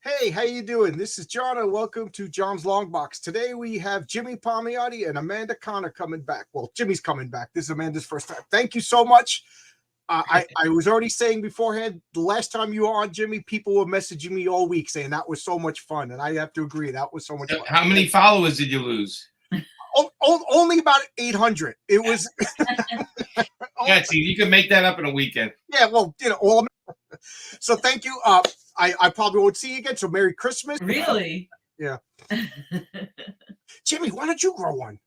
Hey, how you doing? This is John, and welcome to John's Long Box. Today we have Jimmy Palmiotti and Amanda Connor coming back. Well, Jimmy's coming back. This is Amanda's first time. Thank you so much. I was already saying beforehand, the last time you were on, Jimmy, people were messaging me all week saying that was so much fun, and I have to agree, that was so much fun. How many followers did you lose? Only about 800. It was. Yeah, see, you can make that up in a weekend. Yeah, well, so thank you. I probably won't see you again. So Merry Christmas. Really? Yeah. Jimmy, why don't you grow one?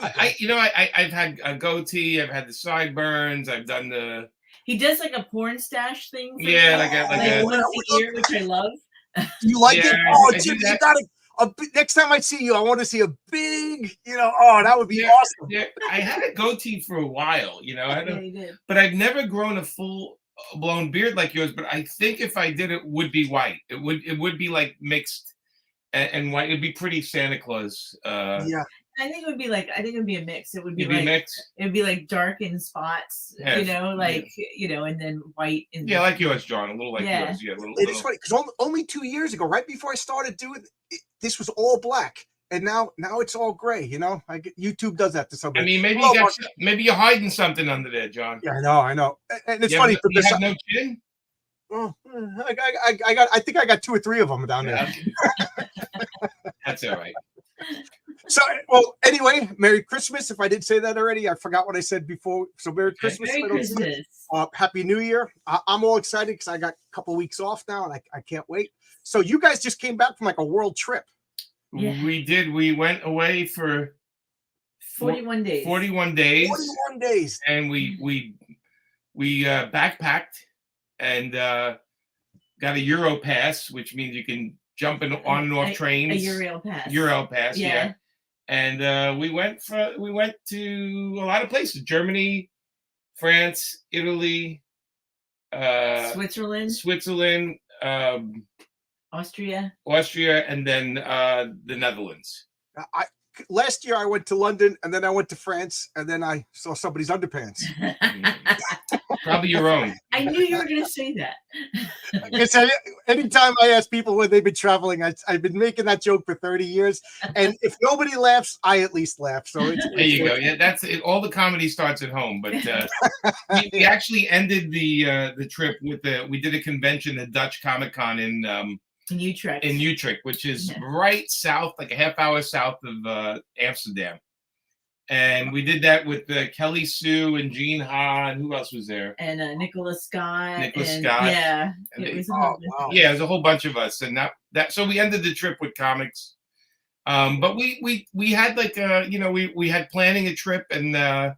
I've had a goatee. I've had the sideburns. I've done the. He does like a porn stash thing. Yeah, like once a year, which I love. You like it? Oh, Jimmy, you got it. Next time I see you, I want to see a big, that would be awesome. Yeah, I had a goatee for a while, but I've never grown a full-blown beard like yours. But I think if I did, it would be white. It would be like mixed and white. It'd be pretty Santa Claus. Yeah. I think it would be a mix. It would be like mixed. It would be like dark in spots, and then white. Like yours, John. A little like yours. Yeah, it is funny because only 2 years ago, right before I started doing it, this was all black, and now it's all gray. YouTube does that to somebody. I mean, maybe you're hiding something under there, John. Yeah, I know, and it's funny because you have no chin. Well, I think I got 2 or 3 of them down there. That's all right. So, anyway, Merry Christmas. If I didn't say that already, I forgot what I said before. So, Merry Christmas. Merry Christmas. Happy New Year. I'm all excited because I got a couple of weeks off now, and I can't wait. So, you guys just came back from like a world trip. Yeah. We did. We went away for 41 days. 41 days. 41 days. And we backpacked and got a Euro pass, which means you can jump on and off trains. A Euro pass. Euro pass, yeah. And we went to a lot of places: Germany, France, Italy, Switzerland, Austria, and then the Netherlands. Last year I went to London, and then I went to France, and then I saw somebody's underpants. Probably your own. I knew you were going to say that. Anytime I ask people where they've been traveling, I've been making that joke for 30 years, and if nobody laughs, I at least laugh. So there you go. Yeah, that's it. All the comedy starts at home. But we actually ended the trip with we did a convention, the Dutch Comic Con in Utrecht, which is right south, like a half hour south of Amsterdam. And we did that with Kelly Sue and Gene Ha, and who else was there? And Nicholas Scott. Yeah. It was a whole bunch of us. And so we ended the trip with comics. But we had we had planning a trip, and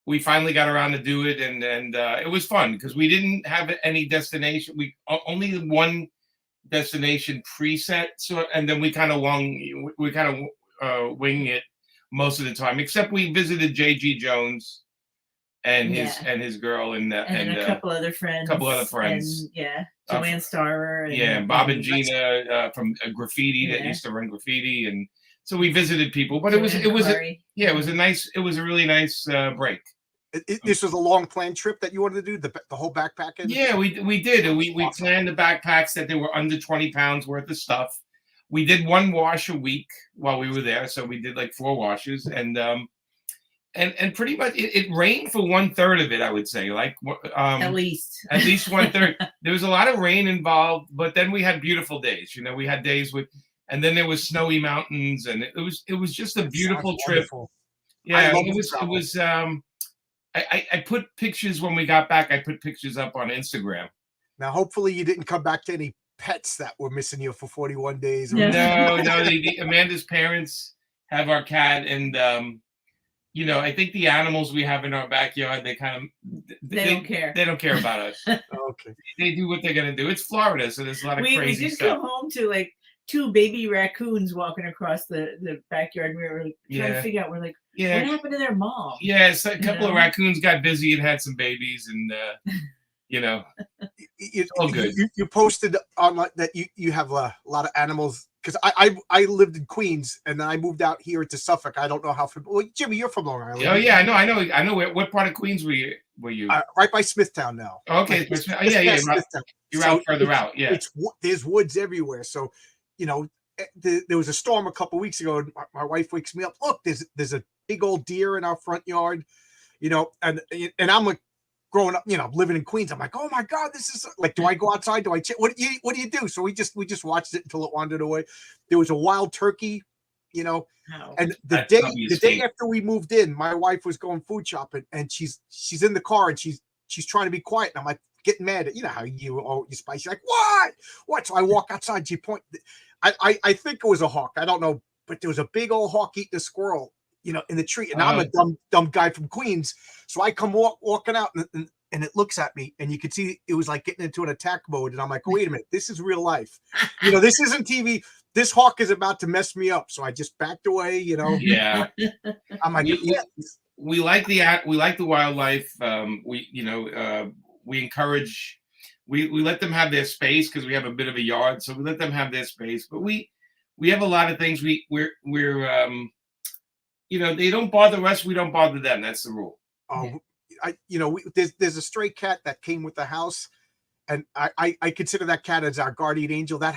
we finally got around to do it, and it was fun because we didn't have any destination. We only one destination preset, and then we kind of wing it most of the time, except we visited J.G. Jones and his girl and a couple other friends. And, Joanne Starrer. And Bob and Gina from graffiti that used to run graffiti, and so we visited people. But it was a really nice break. This was a long planned trip that you wanted to do, the whole backpacking? Yeah, we did. And we planned the backpacks that they were under 20 pounds worth of stuff. We did 1 wash a week while we were there. So we did like 4 washes, and pretty much it rained for 1/3 of it, I would say. At least 1/3. There was a lot of rain involved, but then we had beautiful days. We had days and then there was snowy mountains, and it was just a beautiful trip. Wonderful. Yeah, it was. I put pictures when we got back. I put pictures up on Instagram. Now, hopefully, you didn't come back to any pets that were missing you for 41 days. No. Amanda's parents have our cat, and I think the animals we have in our backyard, they don't care. They don't care about us. Okay. They do what they're gonna do. It's Florida, so there's a lot of crazy stuff. We did come home to like 2 baby raccoons walking across the backyard. We were trying to figure out. We're like, what happened to their mom? Yeah, so a couple of raccoons got busy and had some babies, and it's all good. You posted online that you have a lot of animals, because I lived in Queens and then I moved out here to Suffolk. I don't know how. Well, Jimmy, you're from Long Island. Oh yeah, I know. What part of Queens were you? where you? Right by Smithtown now. Okay, Like, yeah, past Smithtown. you're So out further out. Yeah. Smithtown. There's woods everywhere. So, there's woods everywhere. So, there was a storm a couple weeks ago. And my wife wakes me up. Look, there's a big old deer in our front yard. And I'm like, growing up, living in Queens, I'm like, oh my God, this is like, do I go outside? Do I what do you do? So we just watched it until it wandered away. There was a wild turkey, Wow. and the That's day after we moved in, my wife was going food shopping, and she's in the car, and she's trying to be quiet, and I'm like getting mad at how you spicy, like what? So I walk outside. She point. I think it was a hawk. I don't know, but there was a big old hawk eating a squirrel, in the tree. And I'm a dumb guy from Queens. So I come walking out, and it looks at me, and you could see it was like getting into an attack mode. And I'm like, oh, wait a minute, this is real life. This isn't TV. This hawk is about to mess me up. So I just backed away, Yeah. I'm like, we like the wildlife. We encourage, we let them have their space because we have a bit of a yard. So we let them have their space, but we have a lot of things we're they don't bother us. We don't bother them. That's the rule. Oh, there's a stray cat that came with the house, and I consider that cat as our guardian angel. That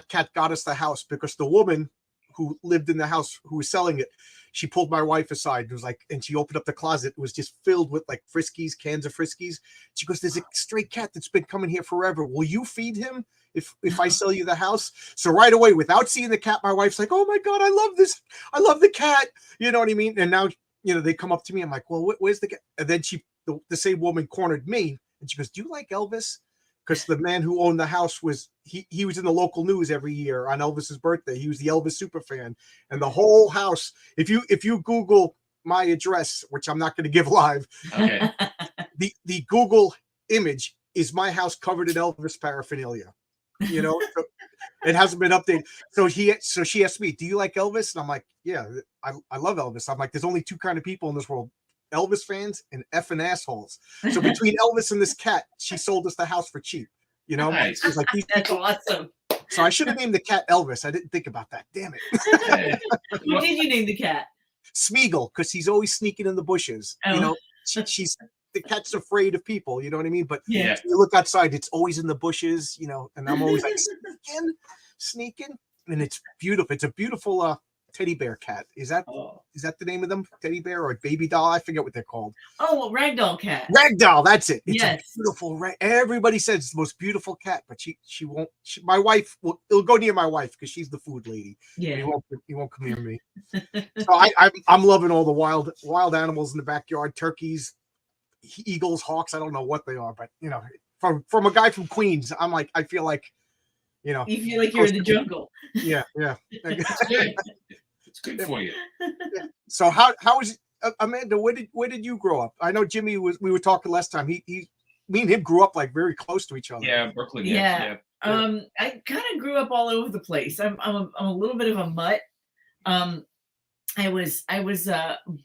cat got us the house because the woman who lived in the house, who was selling it, she pulled my wife aside. It was like, and she opened up the closet. It was just filled with like Friskies, cans of Friskies. She goes, "There's a stray cat that's been coming here forever. Will you feed him if I sell you the house?" So right away, without seeing the cat, my wife's like, "Oh my God, I love this. I love the cat." You know what I mean? And now, they come up to me. I'm like, "Well, where's the cat?" And then the same woman cornered me, and she goes, "Do you like Elvis?" Because the man who owned the house was he was in the local news every year on Elvis's birthday. He was the Elvis super fan, and the whole house. If you Google my address, which I'm not going to give live, Okay. the Google image is my house covered in Elvis paraphernalia. So it hasn't been updated. So she asked me, "Do you like Elvis?" And I'm like, "Yeah, I love Elvis." I'm like, "There's only two kind of people in this world: Elvis fans and effing assholes." So between Elvis and this cat, she sold us the house for cheap. Nice. It was like, That's awesome. So I should have named the cat Elvis. I didn't think about that. Damn it. What did you name the cat? Smeagol, because he's always sneaking in the bushes. Oh. She's the cat's afraid of people. You know what I mean? But Yeah. you look outside, it's always in the bushes. And I'm always like sneaking, and it's beautiful. It's a beautiful teddy bear cat. Is that the name of them? Teddy bear or baby doll? I forget what they're called. Oh, ragdoll cat. Ragdoll, that's it. It's Yes. a beautiful. Everybody says it's the most beautiful cat, but she won't. My wife it'll go near my wife because she's the food lady. Yeah. He won't come near me. So I'm loving all the wild animals in the backyard. Turkeys, eagles, hawks. I don't know what they are, but from a guy from Queens, I'm like, I feel like. You feel like you're in the jungle. Yeah. It's good. It's good for you. So how was Amanda? Where did you grow up? I know Jimmy we were talking last time. Me and him grew up like very close to each other. Yeah, Brooklyn. Yeah. I kind of grew up all over the place. I'm a little bit of a mutt. I was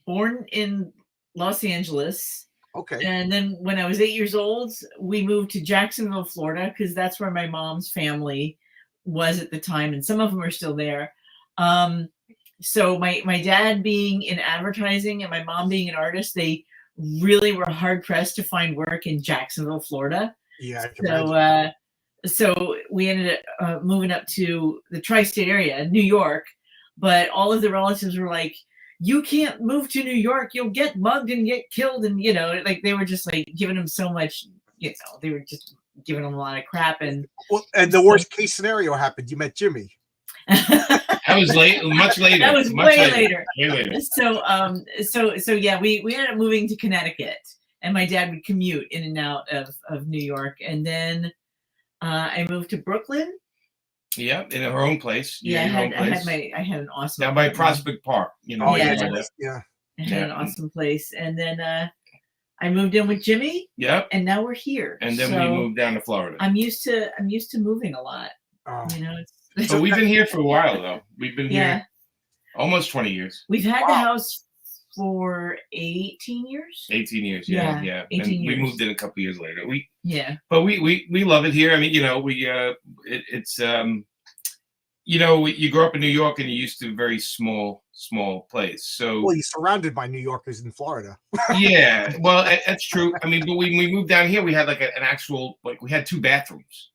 born in Los Angeles. Okay. And then when I was 8 years old, we moved to Jacksonville, Florida, because that's where my mom's family was at the time, and some of them are still there. So my dad being in advertising and my mom being an artist, they really were hard pressed to find work in Jacksonville, Florida. Yeah. I can imagine. So we ended up moving up to the tri-state area, New York, but all of the relatives were like, "You can't move to New York. You'll get mugged and get killed." And, like they were just like giving him so much, they were just giving him a lot of crap. And the worst case scenario happened. You met Jimmy. That was much later. That was much way later. Way later. So yeah, we ended up moving to Connecticut, and my dad would commute in and out of New York. And then I moved to Brooklyn. Yeah, in her own place. Yeah, I had an awesome down by Prospect Park. Oh yeah. Yeah. I had an awesome place, and then I moved in with Jimmy. Yep. And now we're here. And then we moved down to Florida. I'm used to moving a lot. Oh. So we've been here for a while, though. We've been here almost 20 years. We've had the house for 18 years. 18 years, yeah. 18 and years. we moved in a couple years later. Yeah. But we love it here. I mean, it's you know, you grew up in New York and you're used to a very small place. So Well, you're surrounded by New Yorkers in Florida. yeah, well, that's true. I mean, but when we moved down here, we had like an actual, like we had 2 bathrooms.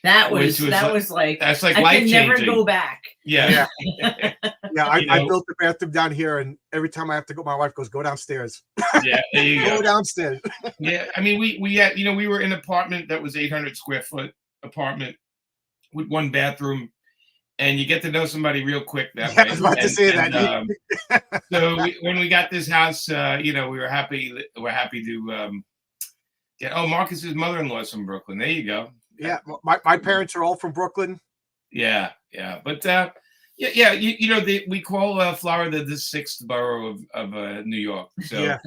That Which was like that's like I life could never changing. go back. Yeah. Yeah, I You know? built the bathroom down here, and every time I have to go, my wife goes, "Go downstairs." Yeah, there you Go go. downstairs. Yeah, I mean, we had, you know, we were in an apartment that was 800 square foot apartment with 1 bathroom, and you get to know somebody real quick that Yeah, way. I was about to say that. So when we got this house, you know, we were happy. We're happy to get. Oh, Marcus's mother-in-law's from Brooklyn. There you go. Yeah, my parents are all from Brooklyn. Yeah, yeah, but yeah. You know, we call Florida the 6th borough of New York. So Yeah.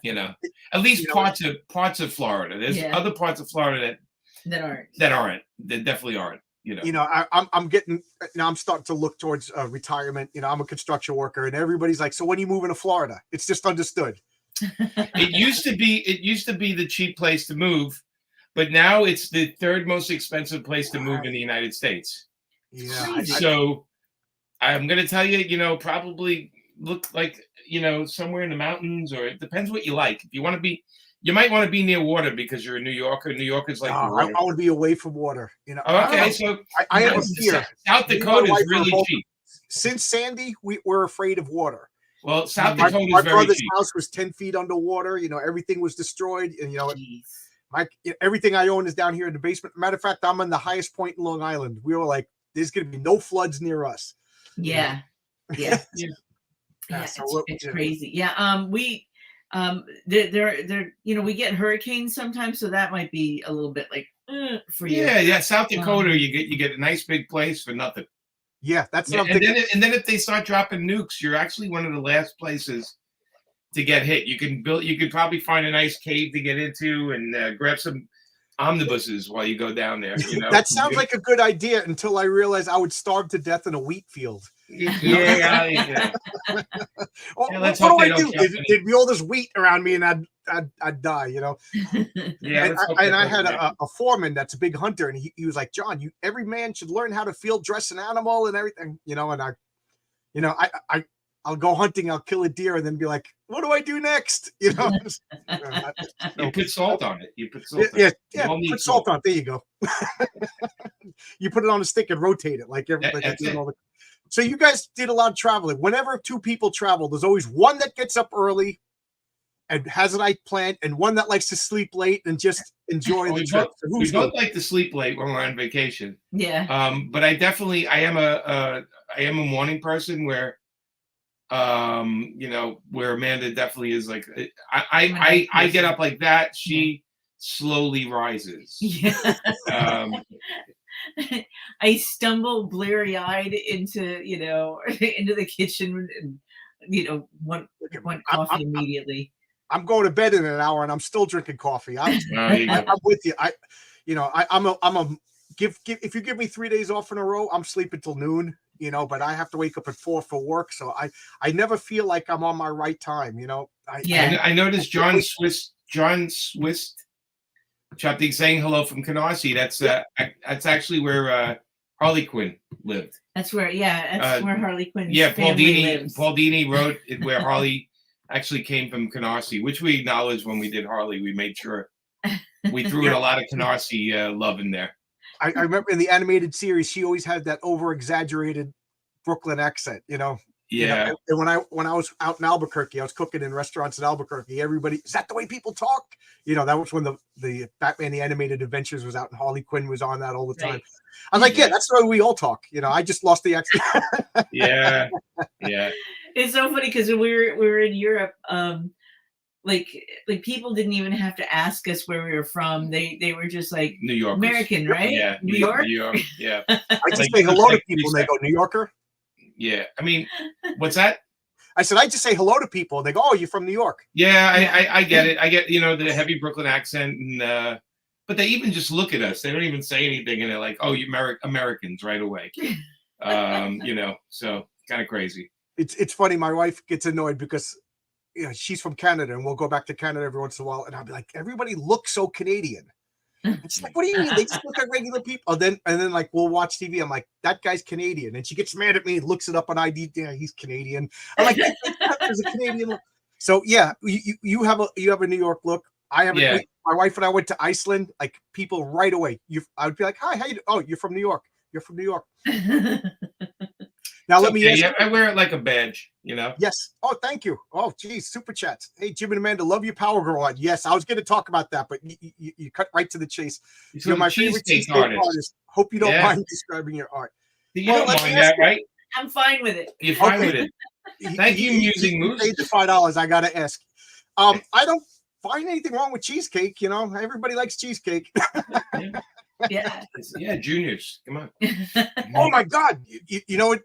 you know, at least You know, parts of Florida. There's Yeah. other parts of Florida That aren't. that definitely aren't. You know. You know, I'm getting now. I'm starting to look towards retirement. You know, I'm a construction worker, and everybody's like, "So when are you moving to Florida?" It's just understood. It used to be the cheap place to move, but now it's the 3rd most expensive place to move in the United States. Yeah, So I'm going to tell you, you know, probably look like, you know, somewhere in the mountains, or it depends what you like. If you want to be, you might want to be near water because you're a New Yorker. New Yorkers like the I water. want to be away from water. You know. Oh, okay, so I have a fear. South Dakota is really cheap. Since Sandy, we're afraid of water. Well, South Dakota is my very brother's cheap. house was 10 feet underwater. You know, everything was destroyed, and you know, Jeez. everything I own is down here in the basement. Matter of fact, I'm on the highest point in Long Island. We were like, "There's going to be no floods near us." Yeah. Yeah. Yeah, so it's crazy. Yeah. We they're you know, we get hurricanes sometimes, so that might be a little bit like for you. Yeah. South Dakota, you get a nice big place for nothing. Yeah, that's what I'm And thinking. then if they start dropping nukes, you're actually one of the last places to get hit. You could probably find a nice cave to get into and grab some omnibuses while you go down there. You know, That sounds like a good idea until I realized I would starve to death in a wheat field. Yeah. What let's do hope I they do? don't There'd be all this wheat around me, and I'd die. You know. Yeah. And I had a foreman that's a big hunter, and he was like, "John, every man should learn how to field dress an animal and everything." You know, and I'll go hunting, I'll kill a deer, and then be like, "What do I do next?" You know. You put salt on it. You put salt. Yeah. Put Salt on it. There you go. You put it on a stick and rotate it like every. So you guys did a lot of traveling. Whenever 2 people travel, there's always one that gets up early and has a night plan, and one that likes to sleep late and just enjoy the trip. We both like to sleep late when we're on vacation. Yeah. But I am a morning person where, you know, where Amanda definitely is like, I get up like that. She slowly rises. Yeah. Um, I stumble bleary-eyed into, you know, into the kitchen and, you know, want coffee immediately. I'm going to bed in an hour and I'm still drinking coffee. I'm with you. If you give me 3 days off in a row, I'm sleeping till noon, you know, but I have to wake up at 4 for work. So I never feel like I'm on my right time, you know. I noticed John Swiss Chaptik saying hello from Canarsie. That's actually where Harley Quinn lived. That's where Harley Quinn. Yeah, Paul Dini wrote it where Harley actually came from Canarsie, which we acknowledged when we did Harley. We made sure we threw in a lot of Canarsie love in there. I remember in the animated series, she always had that over-exaggerated Brooklyn accent, you know. Yeah. You know, and when I was out in Albuquerque, I was cooking in restaurants in Albuquerque. Everybody, is that the way people talk? You know, that was when the Batman the Animated Adventures was out, and Harley Quinn was on that all the time. Right. I was like, yeah, that's the way we all talk. You know, I just lost the accent. Yeah. It's so funny because when we were in Europe, like people didn't even have to ask us where we were from. They were just like New York, American, right? Yeah, New York. Yeah. I just say hello to people and they go, New Yorker. Yeah, I mean, what's that? I said, I just say hello to people and they go, oh, you're from New York. Yeah, I get it. I get, you know, the heavy Brooklyn accent, and but they even just look at us. They don't even say anything, and they're like, oh, you Americans right away. You know, so kind of crazy. It's funny. My wife gets annoyed because, you know, she's from Canada, and we'll go back to Canada every once in a while, and I'll be like, everybody looks so Canadian. It's like, what do you mean? They just look like regular people. And then like we'll watch TV. I'm like, that guy's Canadian, and she gets mad at me, looks it up on ID. Yeah, he's Canadian. I'm like, there's a Canadian look. So yeah, you have a New York look. I have Yeah. my wife and I went to Iceland. Like people right away. I would be like, hi, how you? Oh, you're from New York. You're from New York. Now let me ask Yeah, you. I wear it like a badge, you know. Yes. Oh, thank you. Oh, geez, super chats. Hey, Jim and Amanda, love your Power Girl on. Yes, I was going to talk about that, but you cut right to the chase. You're my favorite cheesecake artist. Hope you don't mind describing your art. You don't mind that, right? I'm fine with it. You're fine with it. Thank you, Musing Moose. Paid the $5. I got to ask. I don't find anything wrong with cheesecake. You know, everybody likes cheesecake. Yeah. Yeah, juniors. Come on. Oh my God. You know what?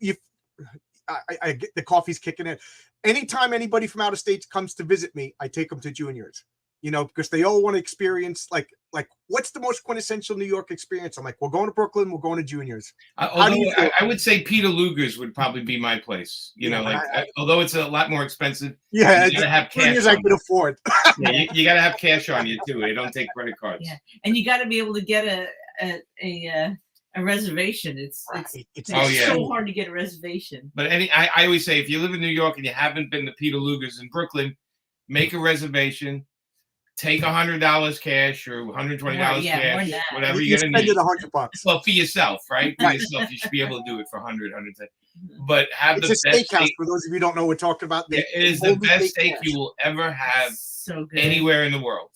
I get the coffee's kicking in. Anytime anybody from out of state comes to visit me, I take them to Juniors, you know, because they all want to experience like what's the most quintessential New York experience? I'm like, we're going to Brooklyn, we're going to Juniors. Although I would say Peter Luger's would probably be my place. You know, like although it's a lot more expensive. Yeah, you gotta have cash. Juniors I can afford. Yeah, you got to have cash on you too. They don't take credit cards. Yeah, and you got to be able to get a reservation. It's so hard to get a reservation. But I always say, if you live in New York and you haven't been to Peter Luger's in Brooklyn, make a reservation. Take $100 cash or $120 cash, whatever you're gonna need. Spend it $100. Well, for yourself, right? For yourself, you should be able to do it for 100, 110. But have it's the a best steakhouse. For those of you who don't know, we're talking about. It is the best steak you will ever have anywhere in the world.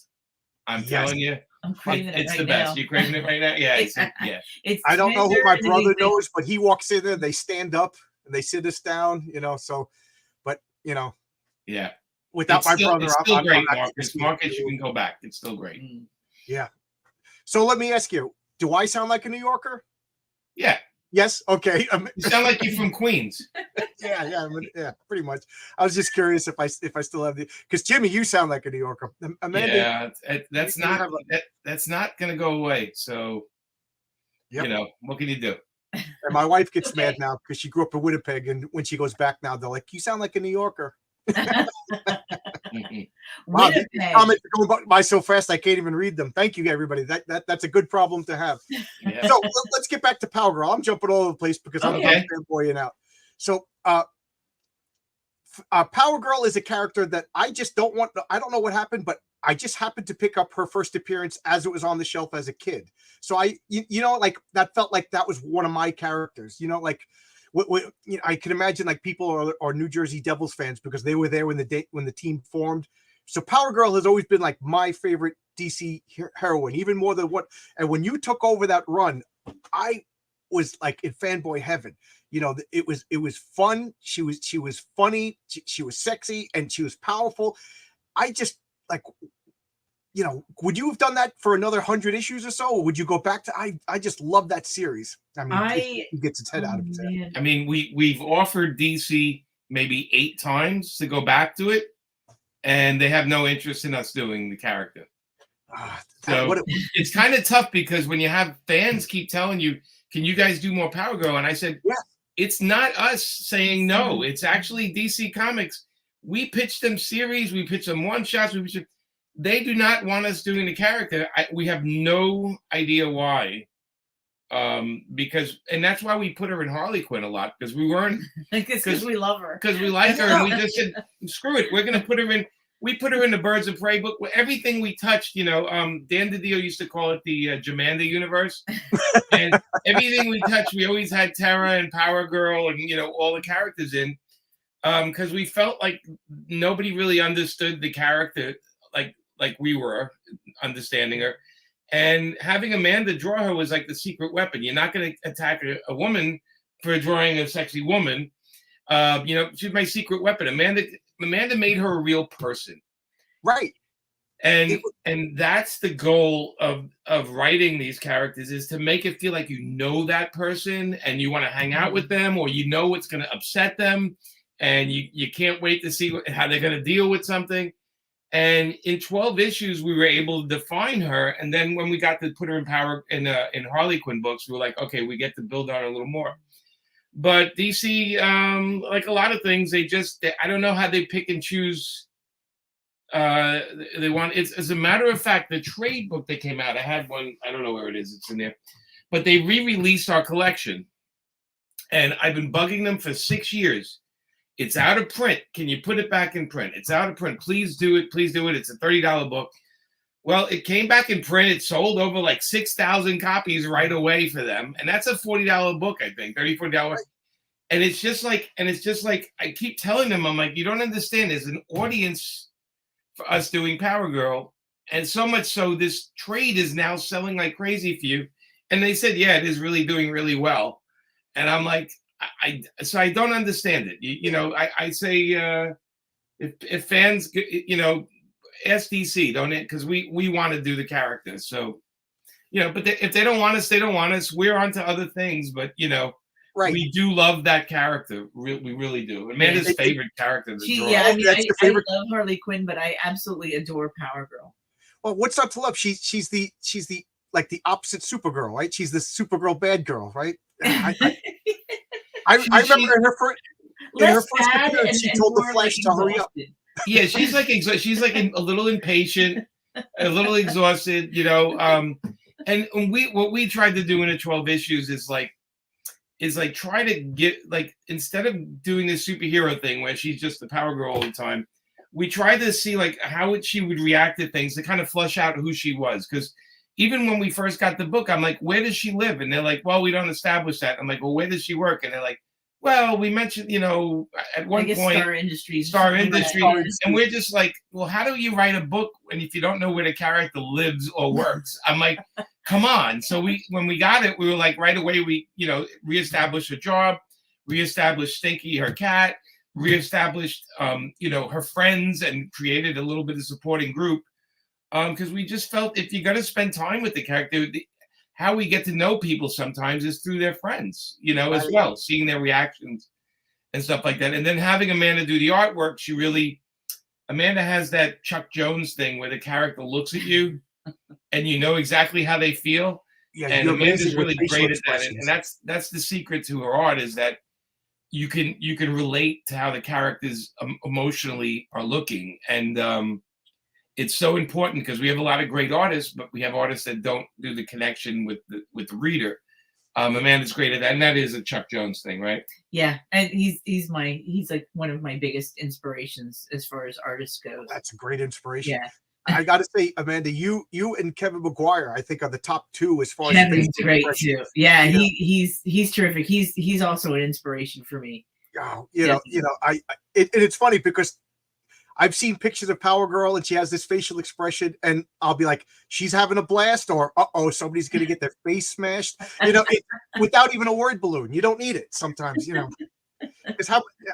I'm telling you. I'm craving it it's right the best. now. You're craving it right now? Yeah. It's I don't know who my brother knows, but he walks in there, they stand up and they sit us down, you know. So, but you know, yeah. Without it's my still, brother, it's still great, Marcus, you can go back. It's still great. Yeah. So let me ask you: do I sound like a New Yorker? Yeah. Yes. Okay. You sound like you're from Queens. Yeah. Pretty much. I was just curious if I still have because Jimmy, you sound like a New Yorker. Amanda, that's not going to go away. So, you know, what can you do? And my wife gets mad now because she grew up in Winnipeg, and when she goes back now, they're like, "You sound like a New Yorker." Wow, these comments are going by so fast I can't even read them. Thank you, everybody. That's a good problem to have. Yeah. So let's get back to Power Girl. I'm jumping all over the place because I'm fanboying out. So Power Girl is a character that I just don't want. I don't know what happened, but I just happened to pick up her first appearance as it was on the shelf as a kid. So you know, like that felt like that was one of my characters. You know, like. You know, I can imagine like people are New Jersey Devils fans because they were there when the team formed. So Power Girl has always been like my favorite DC heroine, even more than what. And when you took over that run, I was like in fanboy heaven. You know, it was fun. She was funny. She was sexy and she was powerful. I just like. You know, would you have done that for another 100 issues or so, or would you go back to? I just love that series. I mean, he gets its head out of his head. I mean, we've offered DC maybe 8 times to go back to it, and they have no interest in us doing the character. So it's kind of tough because when you have fans keep telling you, "Can you guys do more Power Girl?" and I said, it's not us saying no. It's actually DC Comics. We pitched them series, we pitched them one shots, they do not want us doing the character. We have no idea why. Because that's why we put her in Harley Quinn a lot because we weren't because we love her because we like her and we just said screw it, we're gonna put her in. We put her in the Birds of Prey book. Everything we touched, you know, Dan DiDio used to call it the Jamanda universe, and everything we touched, we always had Terra and Power Girl and you know all the characters in, because we felt like nobody really understood the character like we were understanding her. And having Amanda draw her was like the secret weapon. You're not going to attack a woman for drawing a sexy woman. You know, she's my secret weapon. Amanda made her a real person. Right. And that's the goal of writing these characters, is to make it feel like you know that person and you want to hang out with them, or you know what's going to upset them and you can't wait to see how they're going to deal with something. And in 12 issues, we were able to define her. And then when we got to put her in Harley Quinn books, we were like, okay, we get to build on her a little more. But DC, like a lot of things, I don't know how they pick and choose they want. It's as a matter of fact, the trade book that came out. I had one. I don't know where it is. It's in there, but they re-released our collection, and I've been bugging them for 6 years. It's out of print. Can you put it back in print? It's out of print. Please do it. Please do it. It's a $30 book. Well, it came back in print. It sold over like 6,000 copies right away for them. And that's a $40 book, I think, $30, $40. And it's just like, I keep telling them, I'm like, you don't understand. There's an audience for us doing Power Girl. And so much so this trade is now selling like crazy for you. And they said, yeah, it is really doing really well. And I'm like, so I don't understand it. You know, I say if fans, you know, ask DC, don't it? Because we want to do the characters. So, you know, but if they don't want us, they don't want us. We're on to other things. But, you know, we do love that character. We really do. Amanda's favorite character. Yeah, I mean, I love Harley Quinn, but I absolutely adore Power Girl. Well, what's not to love? She's the like the opposite Supergirl, right? She's the Supergirl bad girl, right? I remember in her first appearance, she told the Flash to hurry up. Yeah, she's like a little impatient, a little exhausted, you know. And what we tried to do in the 12 issues is like try to get, like, instead of doing this superhero thing where she's just the Power Girl all the time, we tried to see like how she would react to things to kind of flush out who she was. Because even when we first got the book, I'm like, where does she live? And they're like, well, we don't establish that. I'm like, well, where does she work? And they're like, well, we mentioned, you know, at one point, Star Industries. And we're just like, well, how do you write a book when if you don't know where the character lives or works? I'm like, come on. So when we got it, we were like, right away, we, you know, reestablished her job, reestablished Stinky, her cat, reestablished, you know, her friends, and created a little bit of supporting group. Because we just felt if you're going to spend time with the character, how we get to know people sometimes is through their friends, you know, as well, seeing their reactions and stuff like that. And then having Amanda do the artwork, Amanda has that Chuck Jones thing where the character looks at you and you know exactly how they feel. Yeah, and Amanda's really great at that. And that's the secret to her art, is that you can relate to how the characters emotionally are looking. And it's so important because we have a lot of great artists, but we have artists that don't do the connection with the reader. Amanda's great at that, and that is a Chuck Jones thing, right? Yeah, and he's like one of my biggest inspirations as far as artists go. That's a great inspiration. Yeah. I got to say, Amanda, you and Kevin McGuire, I think, are the top two as far as Kevin's great too. Yeah, he's terrific. He's also an inspiration for me. Oh, it's funny because I've seen pictures of Power Girl and she has this facial expression, and I'll be like, she's having a blast, or somebody's gonna get their face smashed. You know, without even a word balloon. You don't need it sometimes. You know, it's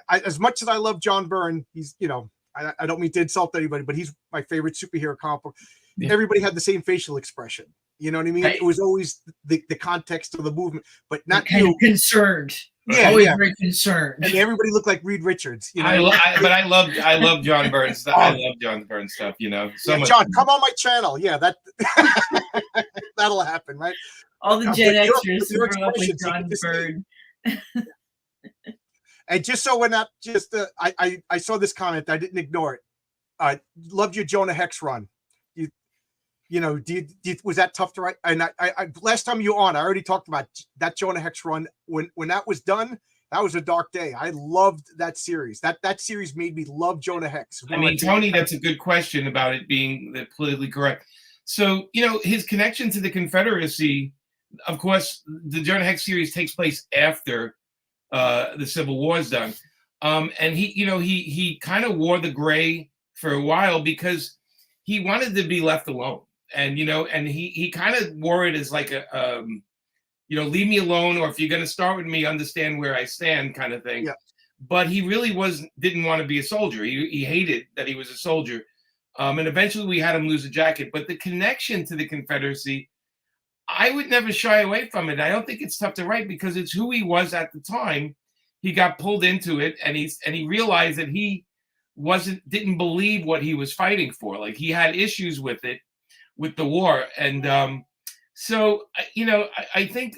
as much as I love John Byrne, he's, you know, I don't mean to insult anybody, but he's my favorite superhero comic book. Yeah. Everybody had the same facial expression. You know what I mean? Right. It was always the context of the movement, but not kind of concerned. Yeah, always very concerned. And everybody looked like Reed Richards. You know? I love John Byrne stuff. I love John Byrne stuff. You know, so much. John, come on my channel. Yeah, that'll happen, right? All the Gen Xers who grew up with John Byrne. And just so we're not just, I saw this comment. I didn't ignore it. Loved your Jonah Hex run. You know, was that tough to write? And I last time you were on, I already talked about that Jonah Hex run. When that was done, that was a dark day. I loved that series. That series made me love Jonah Hex. I mean, Tony, that's a good question about it being politically correct. So, you know, his connection to the Confederacy, of course, the Jonah Hex series takes place after the Civil War is done. And he kind of wore the gray for a while because he wanted to be left alone. And, you know, and he kind of wore it as like a, leave me alone, or if you're going to start with me, understand where I stand kind of thing. Yeah. But he really didn't want to be a soldier. He hated that he was a soldier. And eventually we had him lose a jacket. But the connection to the Confederacy, I would never shy away from it. I don't think it's tough to write because it's who he was at the time. He got pulled into it, and he realized that he didn't believe what he was fighting for. Like, he had issues with it, with the war. And so, you know, I think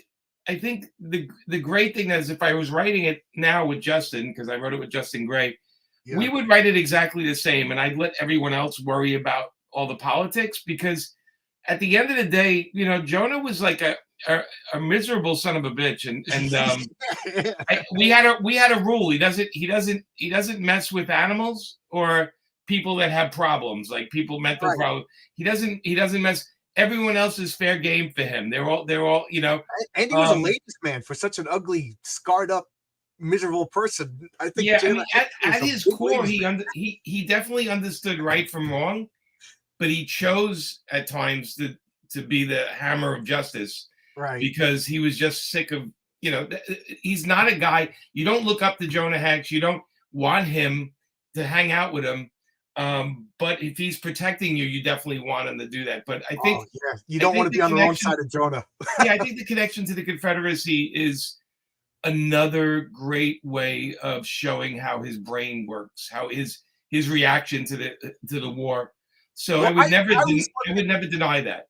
the great thing is, if I was writing it now with Justin, because I wrote it with Justin Gray, Yeah. we would write it exactly the same, and I'd let everyone else worry about all the politics, because at the end of the day, Jonah was like a miserable son of a bitch, and we had a rule. He doesn't mess with animals or people that have problems, like people mental Right. problems. He doesn't mess. Everyone else is fair game for him. They're all And he was a ladies' man for such an ugly, scarred up, miserable person. I think. Yeah, Jonah at was a his big core, ladies' man. he definitely understood right from wrong, but he chose at times to be the hammer of justice, Right. because he was just sick of, he's not a guy. You don't look up to Jonah Hex. You don't want him to hang out with him. But if he's protecting you, you definitely want him to do that. But I think, yeah, you don't want to be on the wrong side of Jonah. yeah, I think the connection to the Confederacy is another great way of showing how his brain works, how his reaction to the war. So Well, I would never I would never deny that.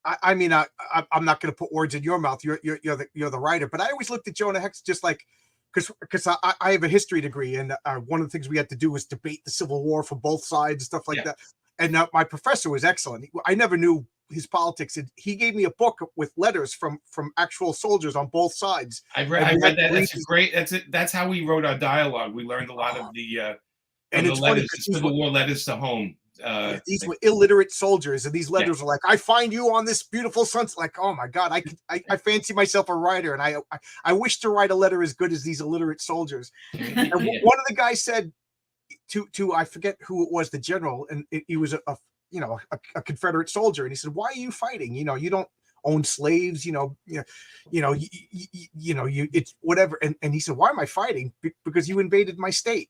I mean, I'm not going to put words in your mouth. You're the writer, but I always looked at Jonah Hex just like, because I have a history degree, and one of the things we had to do was debate the Civil War from both sides and stuff like that. And my professor was excellent. I never knew his politics. He gave me a book with letters from actual soldiers on both sides. I read that. That's great. That's how we wrote our dialogue. We learned a lot of the letters, the Civil War letters to home. These were illiterate soldiers, and these letters were like, "I find you on this beautiful sunset." Like, oh my god, I fancy myself a writer, and I wish to write a letter as good as these illiterate soldiers. And one of the guys said to I forget who it was, the general, and he was a Confederate soldier, and he said, "Why are you fighting? You don't own slaves. It's whatever." And he said, "Why am I fighting? Because you invaded my state."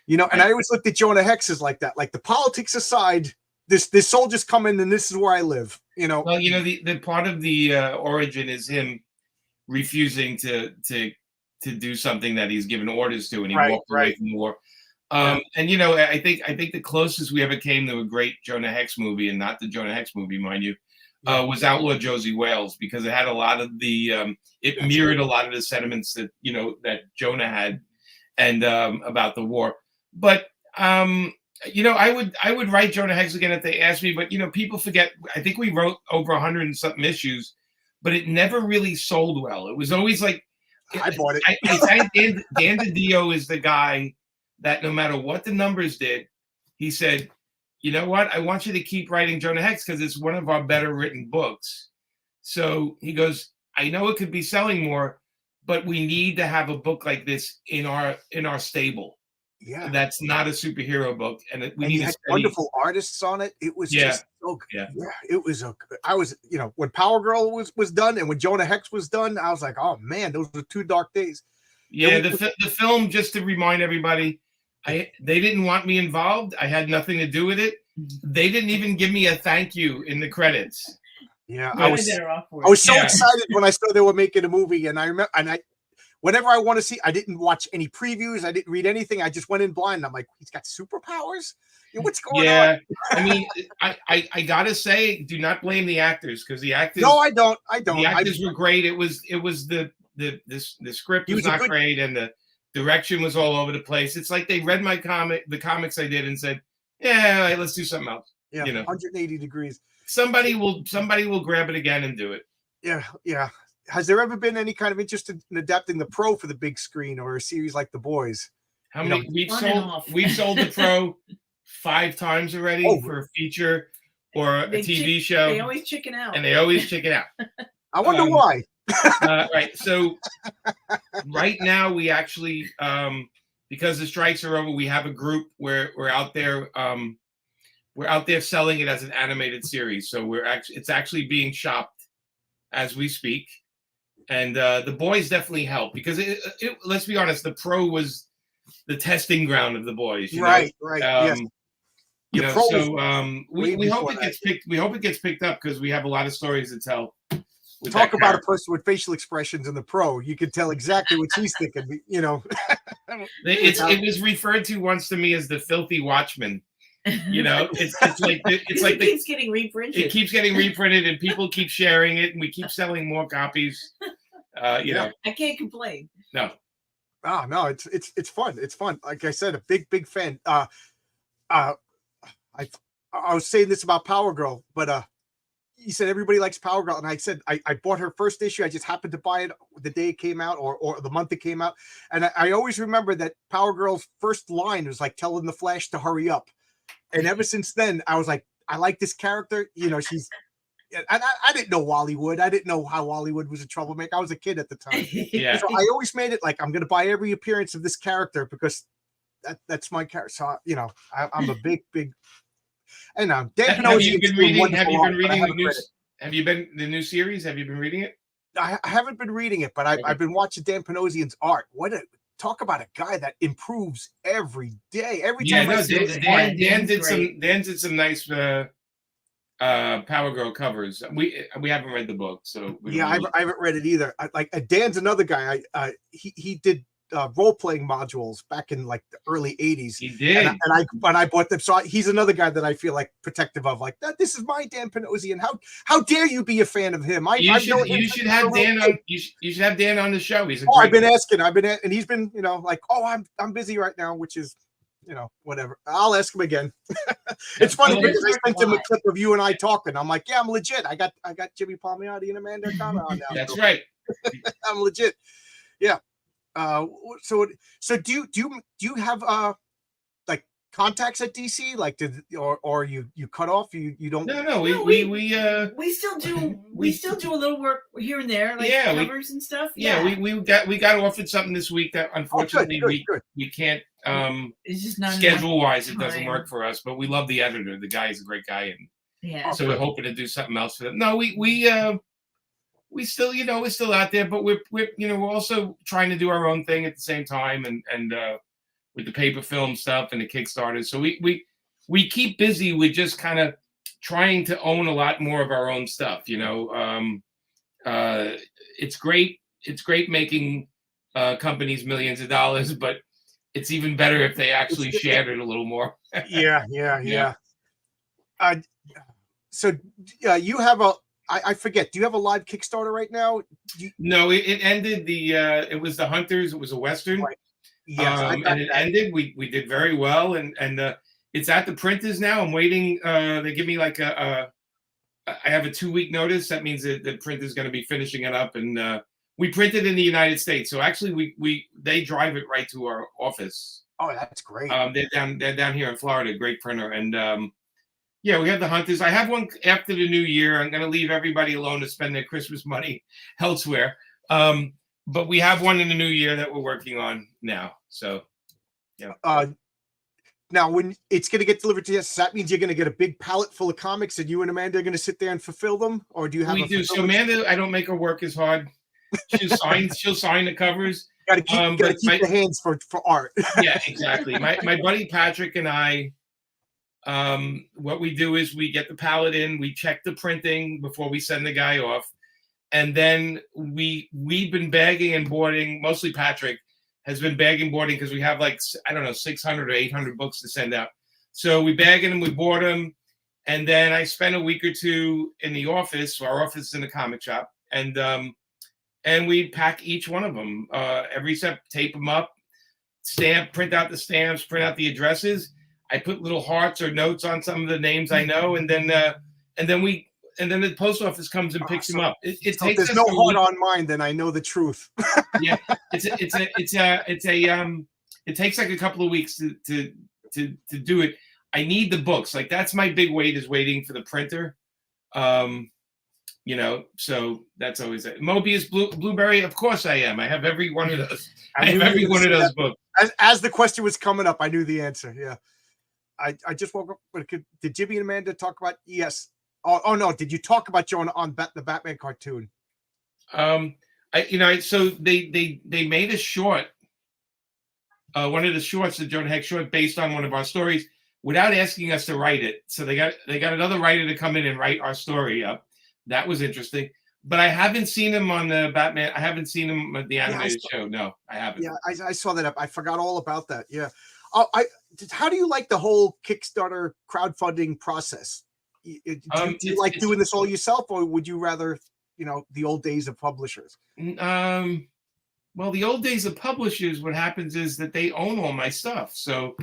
And I always looked at Jonah Hex as like that, like the politics aside, this soldiers come in and this is where I live. Well, the part of the origin is him refusing to do something that he's given orders to, and he walked away from the war. And I think the closest we ever came to a great Jonah Hex movie, and not the Jonah Hex movie, mind you, was Outlaw Josie Wales, because it had a lot of the it mirrored a lot of the sentiments that that Jonah had, and about the war. But I would write Jonah Hex again if they asked me. But people forget. I think we wrote over 100 and something issues, but it never really sold well. It was always like, I bought it. I think Dan DiDio is the guy that no matter what the numbers did, he said, "You know what? I want you to keep writing Jonah Hex because it's one of our better written books." So he goes, "I know it could be selling more, but we need to have a book like this in our stable." Yeah, that's not a superhero book, and we need wonderful artists on it. It was just so good. Yeah, it was I was when Power Girl was done, and when Jonah Hex was done, I was like, oh man, those were 2 dark days. Yeah, the film, just to remind everybody, they didn't want me involved. I had nothing to do with it. They didn't even give me a thank you in the credits. Yeah, I was so excited when I saw they were making a movie, and I remember, whenever I want to see, I didn't watch any previews. I didn't read anything. I just went in blind. I'm like, he's got superpowers? What's going on? Yeah, I mean, I gotta say, do not blame the actors, because the actors. No, I don't. The actors were great. It was the script was not great, and the direction was all over the place. It's like they read the comics I did, and said, "Yeah, let's do something else." Yeah, 180 degrees. Somebody will grab it again and do it. Yeah. Has there ever been any kind of interest in adapting the Pro for the big screen, or a series like The Boys? How many we've sold the Pro 5 times already for a feature or a TV show. They always chicken out. I wonder why. Right. So right now we actually, because the strikes are over, we have a group where we're out there selling it as an animated series. So it's actually being shopped as we speak. And The Boys definitely helped, because let's be honest, the Pro was the testing ground of The Boys. Right. Yes. We hope it gets picked. We hope it gets picked up, because we have a lot of stories to tell. Talk about a person with facial expressions in the Pro. You can tell exactly what she's thinking. It was referred to once to me as the filthy Watchman. It's like it keeps getting reprinted. It keeps getting reprinted, and people keep sharing it, and we keep selling more copies. I can't complain. No. Oh no, it's fun. It's fun. Like I said, a big fan. Uh, I I was saying this about Power Girl, but you said everybody likes Power Girl, and I said I bought her first issue. I just happened to buy it the day it came out, or the month it came out, and I always remember that Power Girl's first line was like telling the Flash to hurry up, and ever since then I was like, I like this character. You know, she's. And I didn't know Wally Wood. I didn't know how Wally Wood was a troublemaker. I was a kid at the time. Yeah. So I always made it like I'm going to buy every appearance of this character because that's my character. So you know, I'm a big. And Dan Have you Panosian been is doing reading? Have wonderful you art, been but I reading the haven't new? read it. Have you been the new series? Have you been reading it? I haven't been reading it, but Okay. I've been watching Dan Panosian's art. Talk about a guy that improves every day. Every Yeah, time I no. see his art, Dan Dan's did great. Dan did some nice Power Girl covers. We haven't read the book, so we yeah, don't really. I haven't read it either. Dan's another guy. He did role playing modules back in like the early '80s. He did. And I bought them. So he's another guy that I feel like protective of. Like that, this is my Dan Panosian. How dare you be a fan of him? You should have Dan on. You should have Dan on the show. He's a great. I've been asking. and he's been like, oh, I'm busy right now, which is. Whatever. I'll ask him again. It's funny because I sent him a clip of you and I talking. I'm like, yeah, I'm legit. I got Jimmy Palmiotti and Amanda Connor on now. That's right. I'm legit. Yeah. So do you have like contacts at DC? Like or you cut off? You don't? No. We still do a little work here and there, like covers and stuff. Yeah, we got offered something this week that unfortunately good. we can't it's just not schedule wise it doesn't time. work for us, but we love the editor. The guy is a great guy, and Yeah. so we're hoping to do something else for them. No, we still, we're still out there, but we're also trying to do our own thing at the same time, and with the paper film stuff and the Kickstarter. So we keep busy with just kind of trying to own a lot more of our own stuff. It's great making companies millions of dollars, but it's even better if they actually shared it a little more. Yeah. So you have I forget. Do you have a live Kickstarter right now? No, it ended. It was the Hunters. It was a Western. Right. Yes, and it ended. We did very well, and it's at the printers now. I'm waiting. They give me like I have a 2-week notice. That means that the printer's going to be finishing it up, and we print it in the United States. So actually, they drive it right to our office. Oh, that's great. They're down here in Florida. Great printer, and yeah, we have the Hunters. I have one after the new year. I'm going to leave everybody alone to spend their Christmas money elsewhere. But we have one in the new year that we're working on now. So, yeah. Now, when it's going to get delivered to us, that means you're going to get a big pallet full of comics, and you and Amanda are going to sit there and fulfill them, or do you have? We do. So Amanda, I don't make her work as hard. She'll sign the covers. Got to keep the hands for art. Yeah, exactly. My buddy Patrick and I. What we do is we get the pallet in, we check the printing before we send the guy off, and then we've been bagging and boarding. Mostly Patrick has been bagging and boarding because we have like 600 or 800 books to send out. So we bag them, we board them, and then I spend a week or two in the office. So our office is in the comic shop, and we pack each one of them. Every step, tape them up, print out the stamps, print out the addresses. I put little hearts or notes on some of the names I know, and then the post office comes and picks them up. It takes. If there's no heart on mine, then I know the truth. Yeah, it takes like a couple of weeks to do it. I need the books. Like that's my big wait is waiting for the printer. So that's always it. Mobius, Blueberry, of course I am. I have every one of those. I have every one of those books. As the question was coming up, I knew the answer. Yeah. I just woke up. Did Jimmy and Amanda talk about? Yes. Oh no. Did you talk about Joan on the Batman cartoon? So they made a short. One of the shorts, the Jonah Hex short, based on one of our stories, without asking us to write it. So they got another writer to come in and write our story up. That was interesting. But I haven't seen him on the Batman. I haven't seen him at the animated show. No, I haven't. Yeah, I saw that up. I forgot all about that. Yeah. How do you like the whole Kickstarter crowdfunding process? Do you like doing this all yourself, or would you rather, the old days of publishers? Well, the old days of publishers, what happens is that they own all my stuff. So,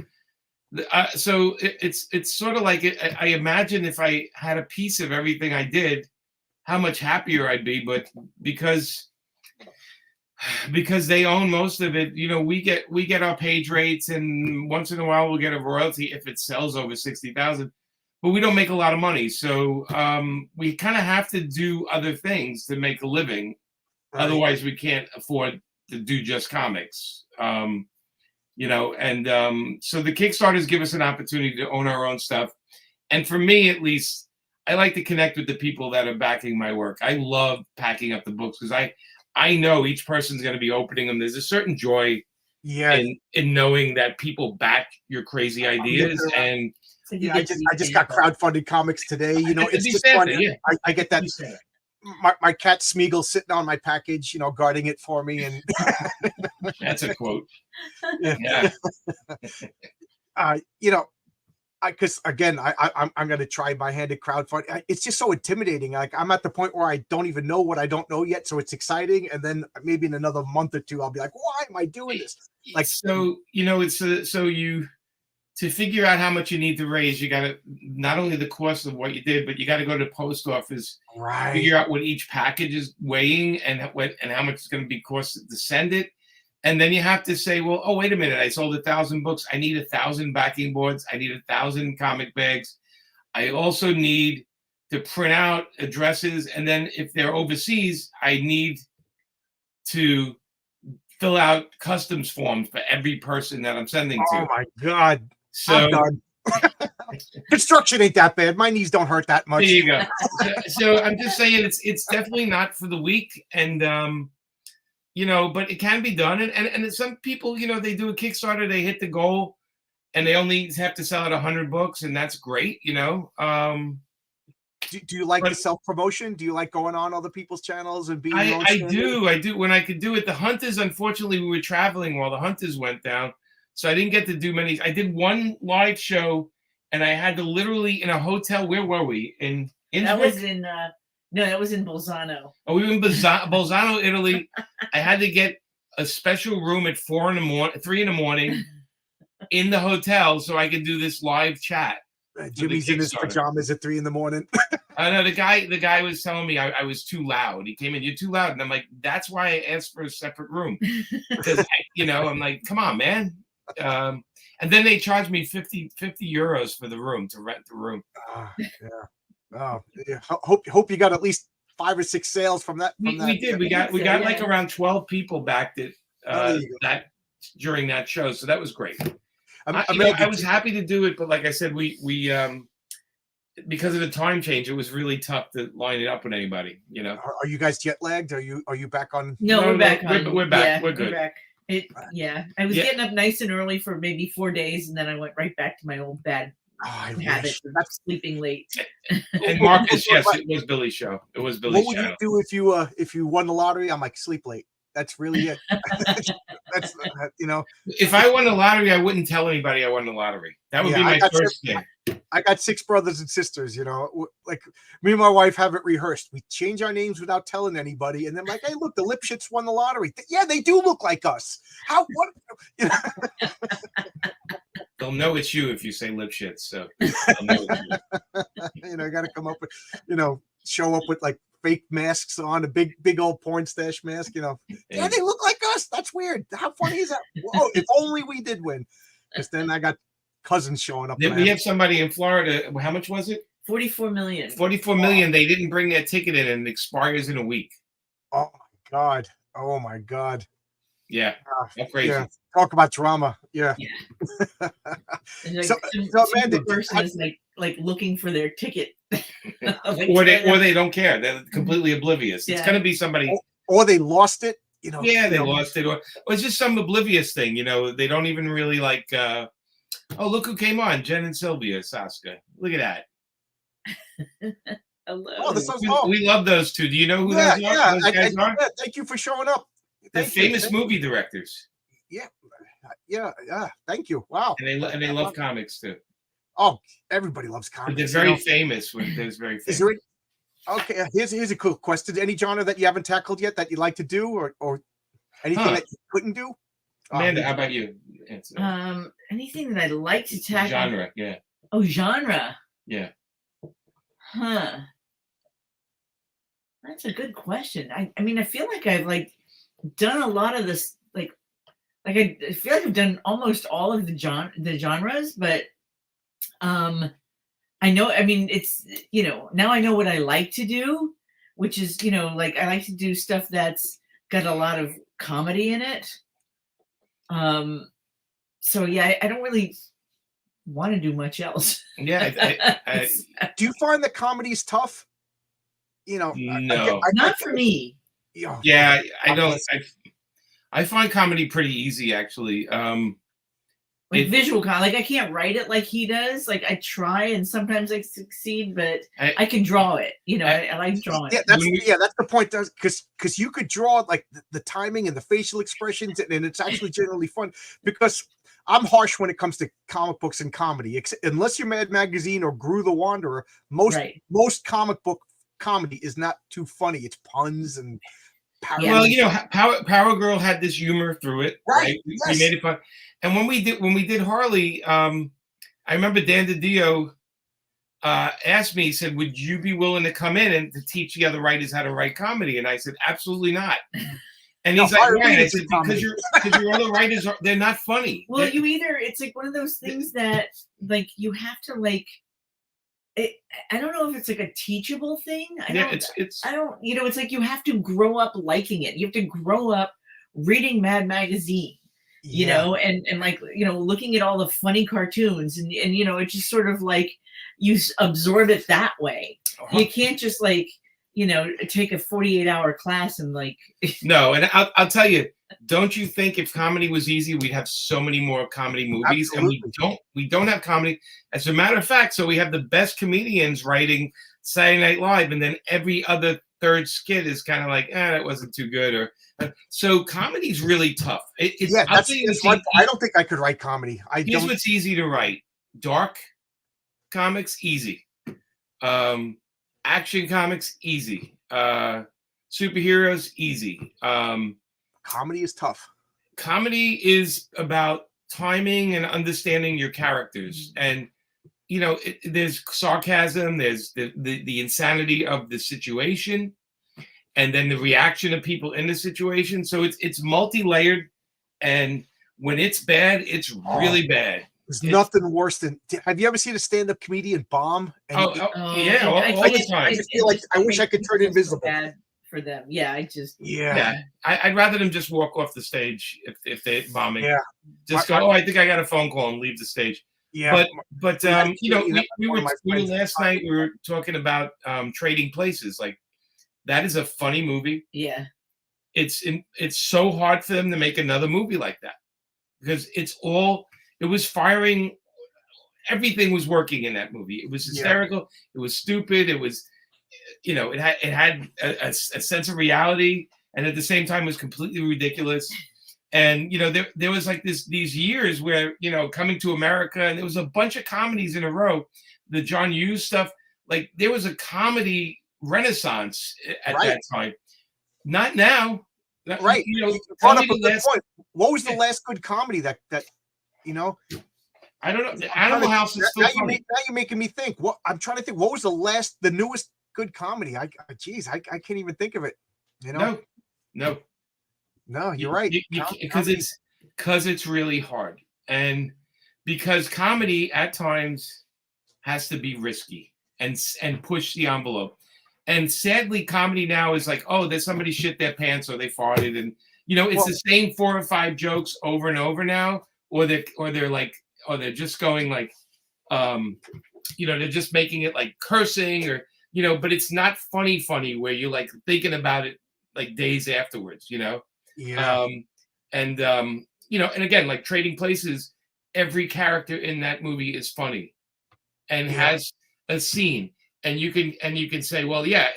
it's sort of like I imagine if I had a piece of everything I did, how much happier I'd be. But because they own most of it, we get our page rates, and once in a while we'll get a royalty if it sells over 60,000. But we don't make a lot of money, so we kind of have to do other things to make a living. Right. Otherwise, we can't afford to do just comics. So the Kickstarters give us an opportunity to own our own stuff. And for me, at least, I like to connect with the people that are backing my work. I love packing up the books because I know each person's going to be opening them. There's a certain joy in knowing that people back your crazy ideas. And I just got crowdfunded comics today. It's just funny. Yeah. I get that. My cat Smeagol sitting on my package, guarding it for me, and that's a quote. Yeah. Because again, I'm going to try my hand at crowdfunding. It's just so intimidating. Like, I'm at the point where I don't even know what I don't know yet, so it's exciting. And then maybe in another month or two, I'll be like, why am I doing this? Like, to figure out how much you need to raise, you got to not only the cost of what you did, but you got to go to the post office, figure out what each package is weighing and how much it's going to be cost to send it. And then you have to say, well, oh, wait a minute. I sold 1,000 books. I need 1,000 backing boards. I need 1,000 comic bags. I also need to print out addresses. And then if they're overseas, I need to fill out customs forms for every person that I'm sending to. Oh, my God. So I'm done. Construction ain't that bad. My knees don't hurt that much. There you go. So I'm just saying it's definitely not for the weak, and but it can be done. And some people, they do a Kickstarter, they hit the goal, and they only have to sell out 100 books, and that's great. Do you like the self-promotion? Do you like going on other people's channels and being? I do when I could do it. The Hunters, unfortunately, we were traveling while the Hunters went down. So I didn't get to do many. I did one live show, and I had to literally in a hotel. Where were we? In Innsbruck? That was in that was in Bolzano. Oh, we were in Bolzano, Italy. I had to get a special room at 3 a.m. in the hotel so I could do this live chat. Jimmy's in his pajamas at 3 a.m. I know the guy was telling me I was too loud. He came in, you're too loud, and I'm like, that's why I asked for a separate room because I'm like, come on, man. And then they charged me 50 euros for the room to rent the room. Oh, yeah. Hope you got at least 5 or 6 sales from that. We did. We got like around 12 people backed it that during that show, so that was great. I was happy to do it, but like I said, we because of the time change, it was really tough to line it up with anybody. Are you guys jet lagged? Are you back on? No, we're back. We're back. Yeah, we're good. We're back. I was getting up nice and early for maybe 4 days, and then I went right back to my old bad habit of sleeping late. And Marcus, yes, it was Billy's show. It was Billy's show. What would you do if you won the lottery? I'm like, sleep late. That's really it. That's If I won the lottery, I wouldn't tell anybody I won the lottery. That would be my first thing. I got 6 brothers and sisters, like me and my wife have it rehearsed. We change our names without telling anybody. And then like, hey, look, the Lipschitz won the lottery. Yeah, they do look like us. What? They'll know it's you if you say Lipschitz. So they'll know it's you. Got to come up with, show up with like fake masks on, a big old porn stash mask, Yeah, they look like us. That's weird. How funny is that? Whoa, if only we did win. Because then I got cousins showing up. We have somebody in Florida. How much was it? 44 million. 44 million. They didn't bring their ticket in, and it expires in a week. Oh my God. Yeah. That's crazy. Yeah. Talk about drama. Yeah. Like, so Amanda, person is like looking for their ticket. or they don't care. They're completely oblivious. It's gonna be somebody, or they lost it. Yeah, they lost it, or it's just some oblivious thing. They don't even really like. Oh, look who came on! Jen and Sylvia Saska. Look at that. Hello. Oh, we love those two. Do you know who those guys are? Thank you for showing up. They're famous movie directors. Yeah. Thank you. Wow. And they love comics too. Oh, everybody loves comics. But they're very famous. There's very famous. Okay, here's a cool question. Any genre that you haven't tackled yet that you'd like to do, or Anything that you couldn't do? Amanda, how about you? Anything that I like to tackle. Genre, yeah. Oh, genre. Yeah. Huh. That's a good question. I mean, I feel like I've like done a lot of this, like I feel like I've done almost all of the genres, but I know, I mean, it's, now I know what I like to do, which is, like I like to do stuff that's got a lot of comedy in it. So yeah, I don't really want to do much else. Yeah. Do you find that comedy is tough? No. Not for me. Yeah, I don't. I find comedy pretty easy, actually. Visual comedy, like I can't write it like he does. Like I try, and sometimes I succeed, but I can draw it. I like drawing. Yeah, that's the point. Because you could draw like the timing and the facial expressions, and it's actually generally fun. Because I'm harsh when it comes to comic books and comedy. Unless you're Mad Magazine or Gru the Wanderer, most comic book comedy is not too funny. It's puns and. Well, Power Girl had this humor through it, right? Yes. We made it fun. And when we did Harley, I remember Dan DiDio asked me, he said, "Would you be willing to come in and to teach the other writers how to write comedy?" And I said, "Absolutely not." And he's like, "Why?" And I said, "Because your other writers they're not funny." Well, it's like one of those things that like you have to like. I don't know if it's like a teachable thing. I don't. It's like you have to grow up liking it. You have to grow up reading Mad Magazine, and like looking at all the funny cartoons, and it's just sort of like you absorb it that way. You can't just like take a 48-hour class and like. No, and I'll tell you. Don't you think if comedy was easy, we'd have so many more comedy movies? Absolutely. And we don't have comedy. As a matter of fact, so we have the best comedians writing Saturday Night Live, and then every other third skit is kind of like, that wasn't too good. Or so comedy's really tough. That's I don't think I could write comedy. Here's what's easy to write: dark comics, easy. Action comics, easy. Superheroes, easy. Comedy is tough. Comedy is about timing and understanding your characters, and there's sarcasm, there's the insanity of the situation, and then the reaction of people in the situation. So it's multi-layered, and when it's bad, it's really bad. There's nothing worse than. Have you ever seen a stand-up comedian bomb? Yeah, all the time. I just feel like I wish I could turn invisible. Bad for them. Yeah, I'd rather them just walk off the stage if they're bombing. Yeah, just go. I think I got a phone call and leave the stage. Yeah, but we were last night. We were talking about Trading Places. Like that is a funny movie. Yeah, it's so hard for them to make another movie like that because it was firing. Everything was working in that movie. It was hysterical. Yeah. It was stupid. It was. It had a sense of reality, and at the same time was completely ridiculous. And there was like these years where Coming to America, and there was a bunch of comedies in a row. The John Hughes stuff, like there was a comedy renaissance at that time. Not now, right? You brought up a good point. What was the last good comedy that I don't know. Animal House is still funny. Now you're making me think. I'm trying to think. What was the newest good comedy? I can't even think of it. No, you're right. Because it's really hard, and because comedy at times has to be risky and push the envelope. And sadly, comedy now is like, oh, there's somebody shit their pants or they farted, and it's the same 4 or 5 jokes over and over now, or they're just going like, they're just making it like cursing or. But it's not funny where you're like thinking about it like days afterwards, Yeah. And again, like Trading Places, every character in that movie is funny and has a scene. And you can say, well, yeah,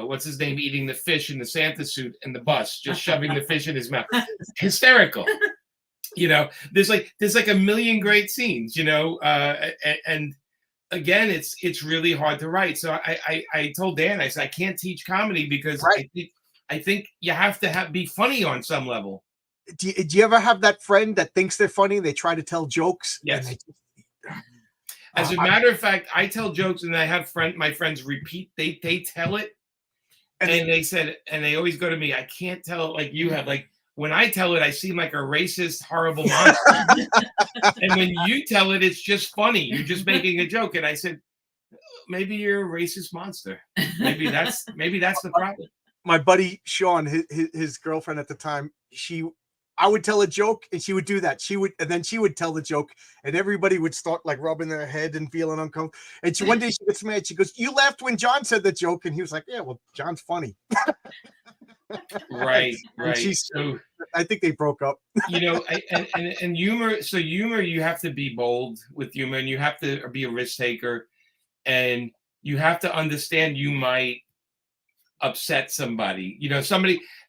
what's his name eating the fish in the Santa suit in the bus, just shoving the fish in his mouth. Hysterical. There's like a million great scenes, and again, it's really hard to write. So I told Dan, I said, I can't teach comedy because I think you have to be funny on some level. Do you ever have that friend that thinks they're funny? They try to tell jokes. Yes. And As a matter of fact, I tell jokes and I have my friends repeat. They tell it, and they said, and they always go to me. I can't tell it like you have. Like when I tell it, I seem like a racist, horrible monster. And when you tell it, it's just funny. You're just making a joke. And I said, maybe you're a racist monster. Maybe that's the problem. My buddy Sean, his girlfriend at the time, I would tell a joke and she would do that. And then she would tell the joke and everybody would start like rubbing their head and feeling uncomfortable. And one day she gets mad. She goes, "You laughed when John said the joke." And he was like, "Yeah, well, John's funny." Right. So I think they broke up. And humor. So humor, you have to be bold with humor, and you have to be a risk taker, and you have to understand you might upset somebody.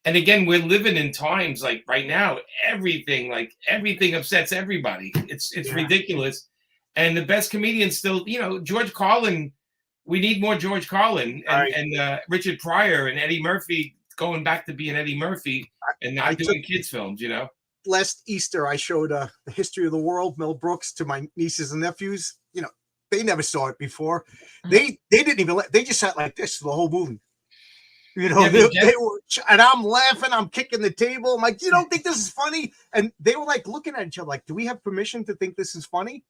And again, we're living in times like right now, everything upsets everybody. It's ridiculous. And the best comedians still, George Carlin, we need more George Carlin and Richard Pryor and Eddie Murphy going back to being Eddie Murphy and not doing kids films, Last Easter, I showed the History of the World, Mel Brooks, to my nieces and nephews. They never saw it before. They didn't even, they just sat like this the whole movie. They were, and I'm laughing, I'm kicking the table. I'm like, "You don't think this is funny?" And they were like looking at each other like, "Do we have permission to think this is funny?"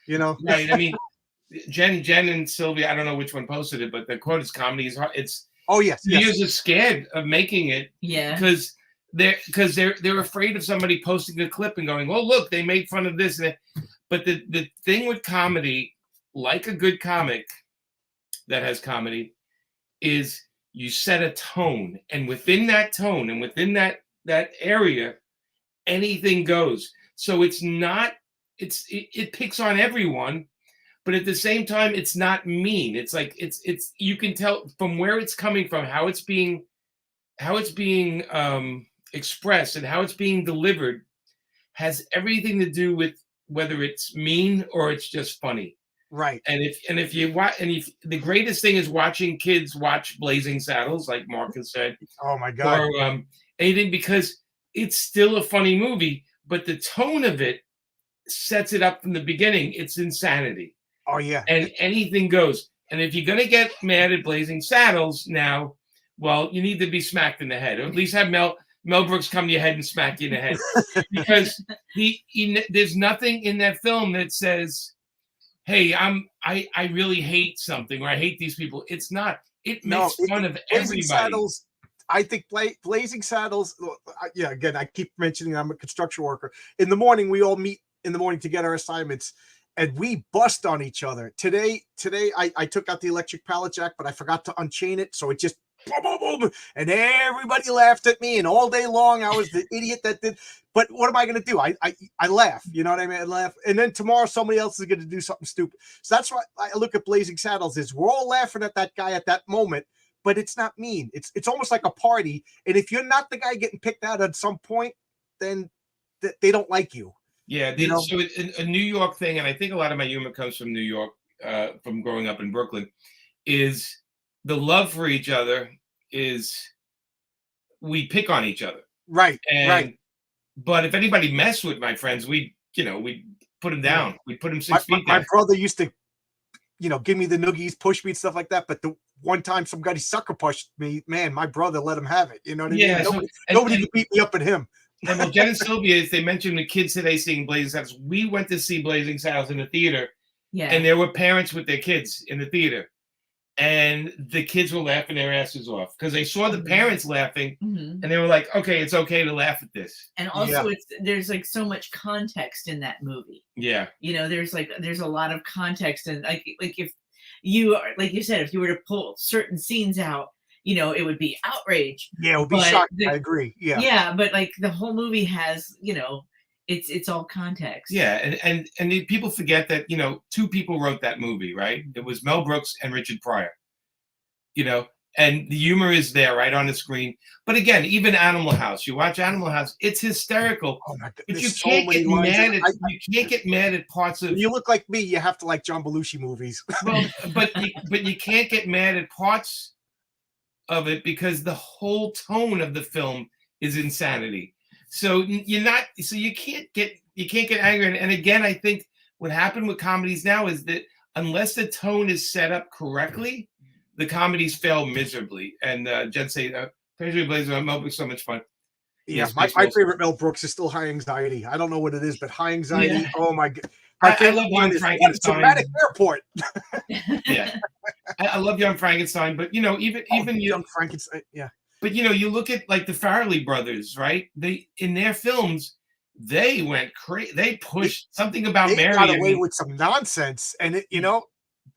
Right. I mean, Jen and Sylvia, I don't know which one posted it, but the quote is comedy is hard. Oh yes. Studios are scared of making it. Yeah. Because they're afraid of somebody posting a clip and going, "Oh, look, they made fun of this." But the thing with comedy, like a good comic that has comedy, is you set a tone, and within that tone and within that area, anything goes. So it picks on everyone, but at the same time, it's not mean. It's like it's you can tell from where it's coming from, how it's being expressed and how it's being delivered has everything to do with whether it's mean or it's just funny. Right. And if you watch, the greatest thing is watching kids watch Blazing Saddles, like Mark has said. Oh my God. Or anything, because it's still a funny movie, but the tone of it sets it up from the beginning. It's insanity. Oh yeah. And anything goes. And if you're gonna get mad at Blazing Saddles now, well, you need to be smacked in the head, or at least have Mel Brooks come to your head and smack you in the head, because there's nothing in that film that says, "Hey, I really hate something," or "I hate these people." It's not. It makes fun of everybody. Saddles, I think Blazing Saddles. Yeah, again, I keep mentioning I'm a construction worker. In the morning, we all meet in the morning to get our assignments, and we bust on each other. Today, I took out the electric pallet jack, but I forgot to unchain it, so it just boom, boom, boom, and everybody laughed at me. And all day long, I was the idiot that did. But what am I going to do? I laugh. You know what I mean? I laugh. And then tomorrow somebody else is going to do something stupid. So that's why I look at Blazing Saddles is we're all laughing at that guy at that moment, but it's not mean. It's almost like a party. And if you're not the guy getting picked out at some point, then they don't like you. Yeah. So a New York thing, and I think a lot of my humor comes from New York, from growing up in Brooklyn, is the love for each other is we pick on each other. Right. Right. But if anybody messed with my friends, we put him down. We put him 6 feet down. My brother used to, give me the noogies, push me and stuff like that. But the one time somebody sucker pushed me, man, my brother let him have it. You know what I mean? Nobody could beat me up at him. And well, Jen and Sylvia, as they mentioned the kids today seeing Blazing Saddles, we went to see Blazing Saddles in the theater. Yeah. And there were parents with their kids in the theater. And the kids were laughing their asses off because they saw the parents laughing, and they were like, "Okay, it's okay to laugh at this." And also, there's like so much context in that movie. Yeah, there's a lot of context, and like if you are, like you said, if you were to pull certain scenes out, it would be outrage. Yeah, it would be shocking. I agree. Yeah, yeah, but like the whole movie has, it's all context. Yeah, and people forget that two people wrote that movie, right? It was Mel Brooks and Richard Pryor. And the humor is there right on the screen. But again, even Animal House, you watch Animal House, it's hysterical. Oh my God, but you can't get mad at you can't get mad at parts of. When you look like me, you have to like John Belushi movies. Well, but you can't get mad at parts of it because the whole tone of the film is insanity. So you can't get angry. And again, I think what happened with comedies now is that unless the tone is set up correctly, the comedies fail miserably. And Jen say, Treasury Blazer, I'm having so much fun. Yeah, Yes, my favorite Mel Brooks is still High Anxiety. I don't know what it is, but High Anxiety. Yeah. Oh my god! I love Young Frankenstein. Dramatic airport. Yeah, I love Young Frankenstein, but Young Frankenstein. Yeah, but you look at like the Farrelly brothers, right? They in their films they went crazy. They pushed something about Mary. Got away with some nonsense, and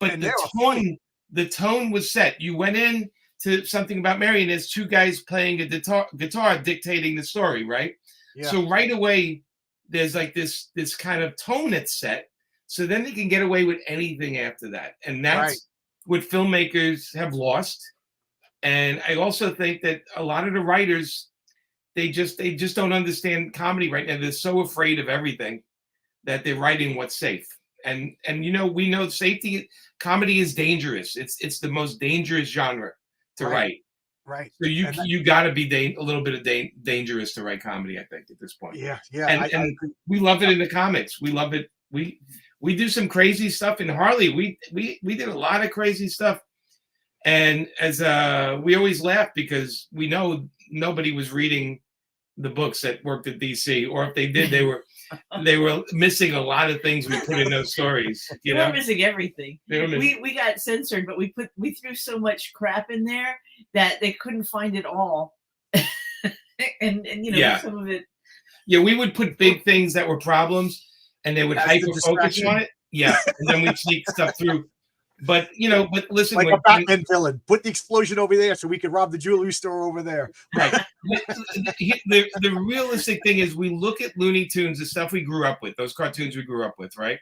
but the tone was set. You went in to something about Mary, and there's two guys playing a guitar dictating the story, right? Yeah. So right away, there's like this kind of tone that's set. So then they can get away with anything after that, and that's what filmmakers have lost. And I also think that a lot of the writers, they just don't understand comedy right now. They're so afraid of everything that they're writing what's safe. And we know comedy is dangerous. It's the most dangerous genre to write. Right. So you got to be a little bit of dangerous to write comedy, I think, at this point. Yeah, yeah. And we love it in the comics. We love it. We do some crazy stuff in Harley. We did a lot of crazy stuff. And as we always laugh because we know nobody was reading the books that worked at DC, or if they did, they were missing a lot of things we put in those stories. They were missing everything. We got censored, but we threw so much crap in there that they couldn't find it all. and some of it. Yeah, we would put big things that were problems, and they would hyper focus on it. Yeah, and then we'd sneak stuff through. But listen, like a Batman villain, put the explosion over there so we could rob the jewelry store over there. Right. The realistic thing is we look at Looney Tunes, the stuff we grew up with, those cartoons we grew up with, right?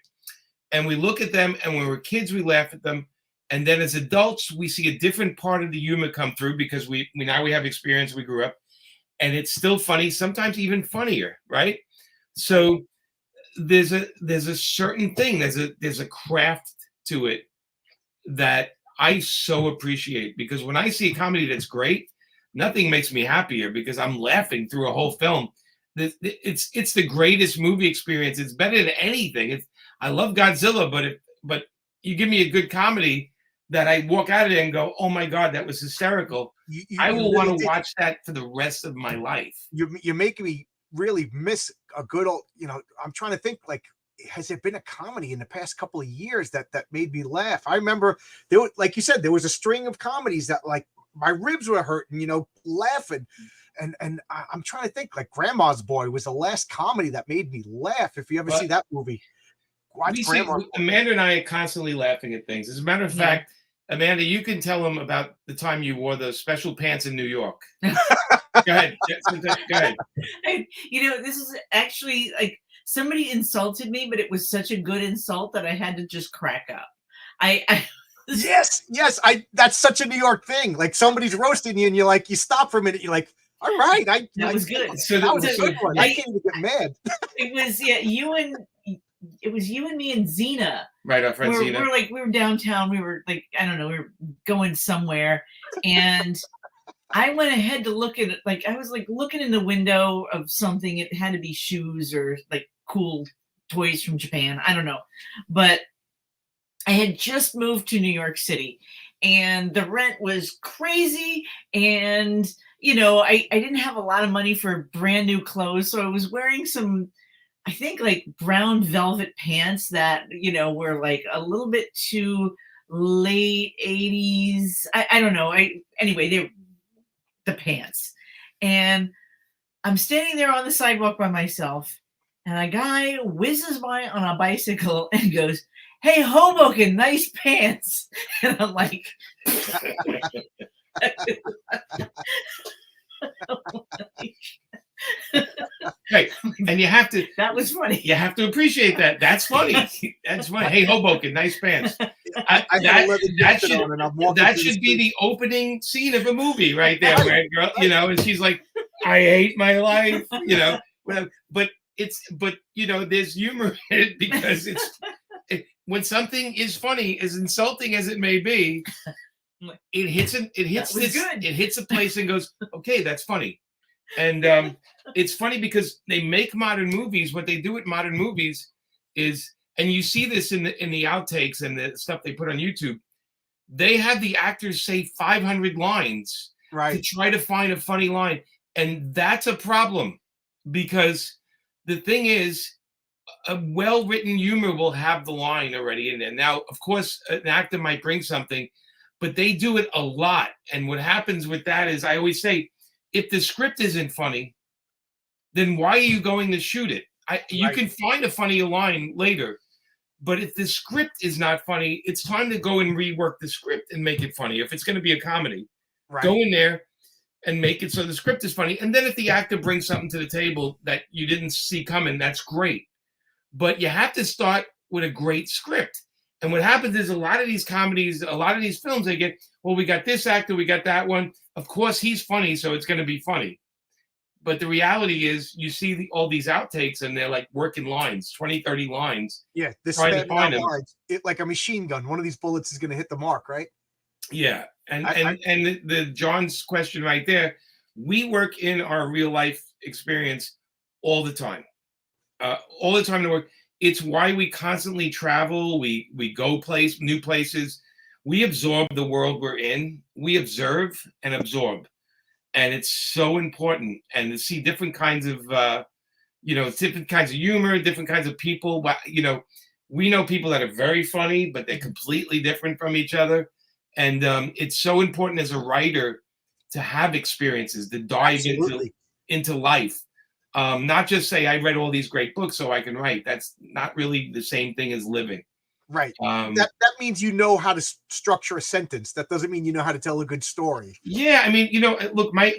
And we look at them, and when we were kids, we laugh at them. And then as adults, we see a different part of the humor come through because we now have experience, we grew up, and it's still funny, sometimes even funnier, right? So there's a certain thing, there's a craft to it that I so appreciate, because when I see a comedy that's great, nothing makes me happier because I'm laughing through a whole film. It's the greatest movie experience. It's better than anything. I love Godzilla, but you give me a good comedy that I walk out of there and go, oh my God, that was hysterical. I will want to watch that for the rest of my life. You're making me really miss a good old, I'm trying to think, like, has there been a comedy in the past couple of years that made me laugh? I remember like you said, there was a string of comedies that, like, my ribs were hurting, laughing. And I'm trying to think, like Grandma's Boy was the last comedy that made me laugh. If you ever see that movie, watch Grandma's Boy. Amanda and I are constantly laughing at things. As a matter of fact, Amanda, you can tell them about the time you wore those special pants in New York. Go ahead. Go ahead. This is actually like, somebody insulted me, but it was such a good insult that I had to just crack up. Yes. That's such a New York thing. Like, somebody's roasting you, and you stop for a minute. You're like, all right, that was good. That was a good one. I can't even get mad. It was you and me and Zena. Right, our friend Zena. We were downtown. We were like, I don't know, we were going somewhere, and I went ahead to look at it. Like, I was like looking in the window of something. It had to be shoes or like cool toys from Japan. I don't know. But I had just moved to New York City, and the rent was crazy. And, I didn't have a lot of money for brand new clothes. So I was wearing some, I think, like brown velvet pants that, were like a little bit too late 80s. I don't know. Anyway, they were the pants. And I'm standing there on the sidewalk by myself, and a guy whizzes by on a bicycle and goes, "Hey, Hoboken, nice pants." And I'm like, Hey, and you have to. That was funny. You have to appreciate that. That's funny. That's funny. Hey, Hoboken, nice pants. That should be the opening scene of a movie right there, where a girl, and she's like, "I hate my life," But there's humor in it because when something is funny, as insulting as it may be, it hits good. it hits a place and goes, okay, that's funny. And it's funny because they make modern movies. What they do with modern movies is, and you see this in the outtakes and the stuff they put on YouTube, they have the actors say 500 lines to try to find a funny line. And that's a problem, because the thing is, a well-written humor will have the line already in there. Now, of course, an actor might bring something, but they do it a lot. And what happens with that is, I always say, if the script isn't funny, then why are you going to shoot it? You can find a funny line later, but if the script is not funny, it's time to go and rework the script and make it funny. If it's going to be a comedy, go in there and make it so the script is funny. And then if the actor brings something to the table that you didn't see coming, that's great. But you have to start with a great script. And what happens is, a lot of these comedies, a lot of these films, they get, well, we got this actor, we got that one. Of course, he's funny, so it's going to be funny. But the reality is, you see all these outtakes, and they're like working lines, 20, 30 lines. Yeah, this trying to find them. It like a machine gun. One of these bullets is going to hit the mark, right? Yeah, and the John's question right there, we work in our real life experience all the time to work. It's why we constantly travel. We go new places. We absorb the world we're in. We observe and absorb, and it's so important. And to see different kinds of different kinds of humor, different kinds of people. We know people that are very funny, but they're completely different from each other. And it's so important as a writer to have experiences, to dive into life. Not just say, I read all these great books so I can write. That's not really the same thing as living. Right. That means you know how to structure a sentence. That doesn't mean you know how to tell a good story. Yeah, I mean, look, my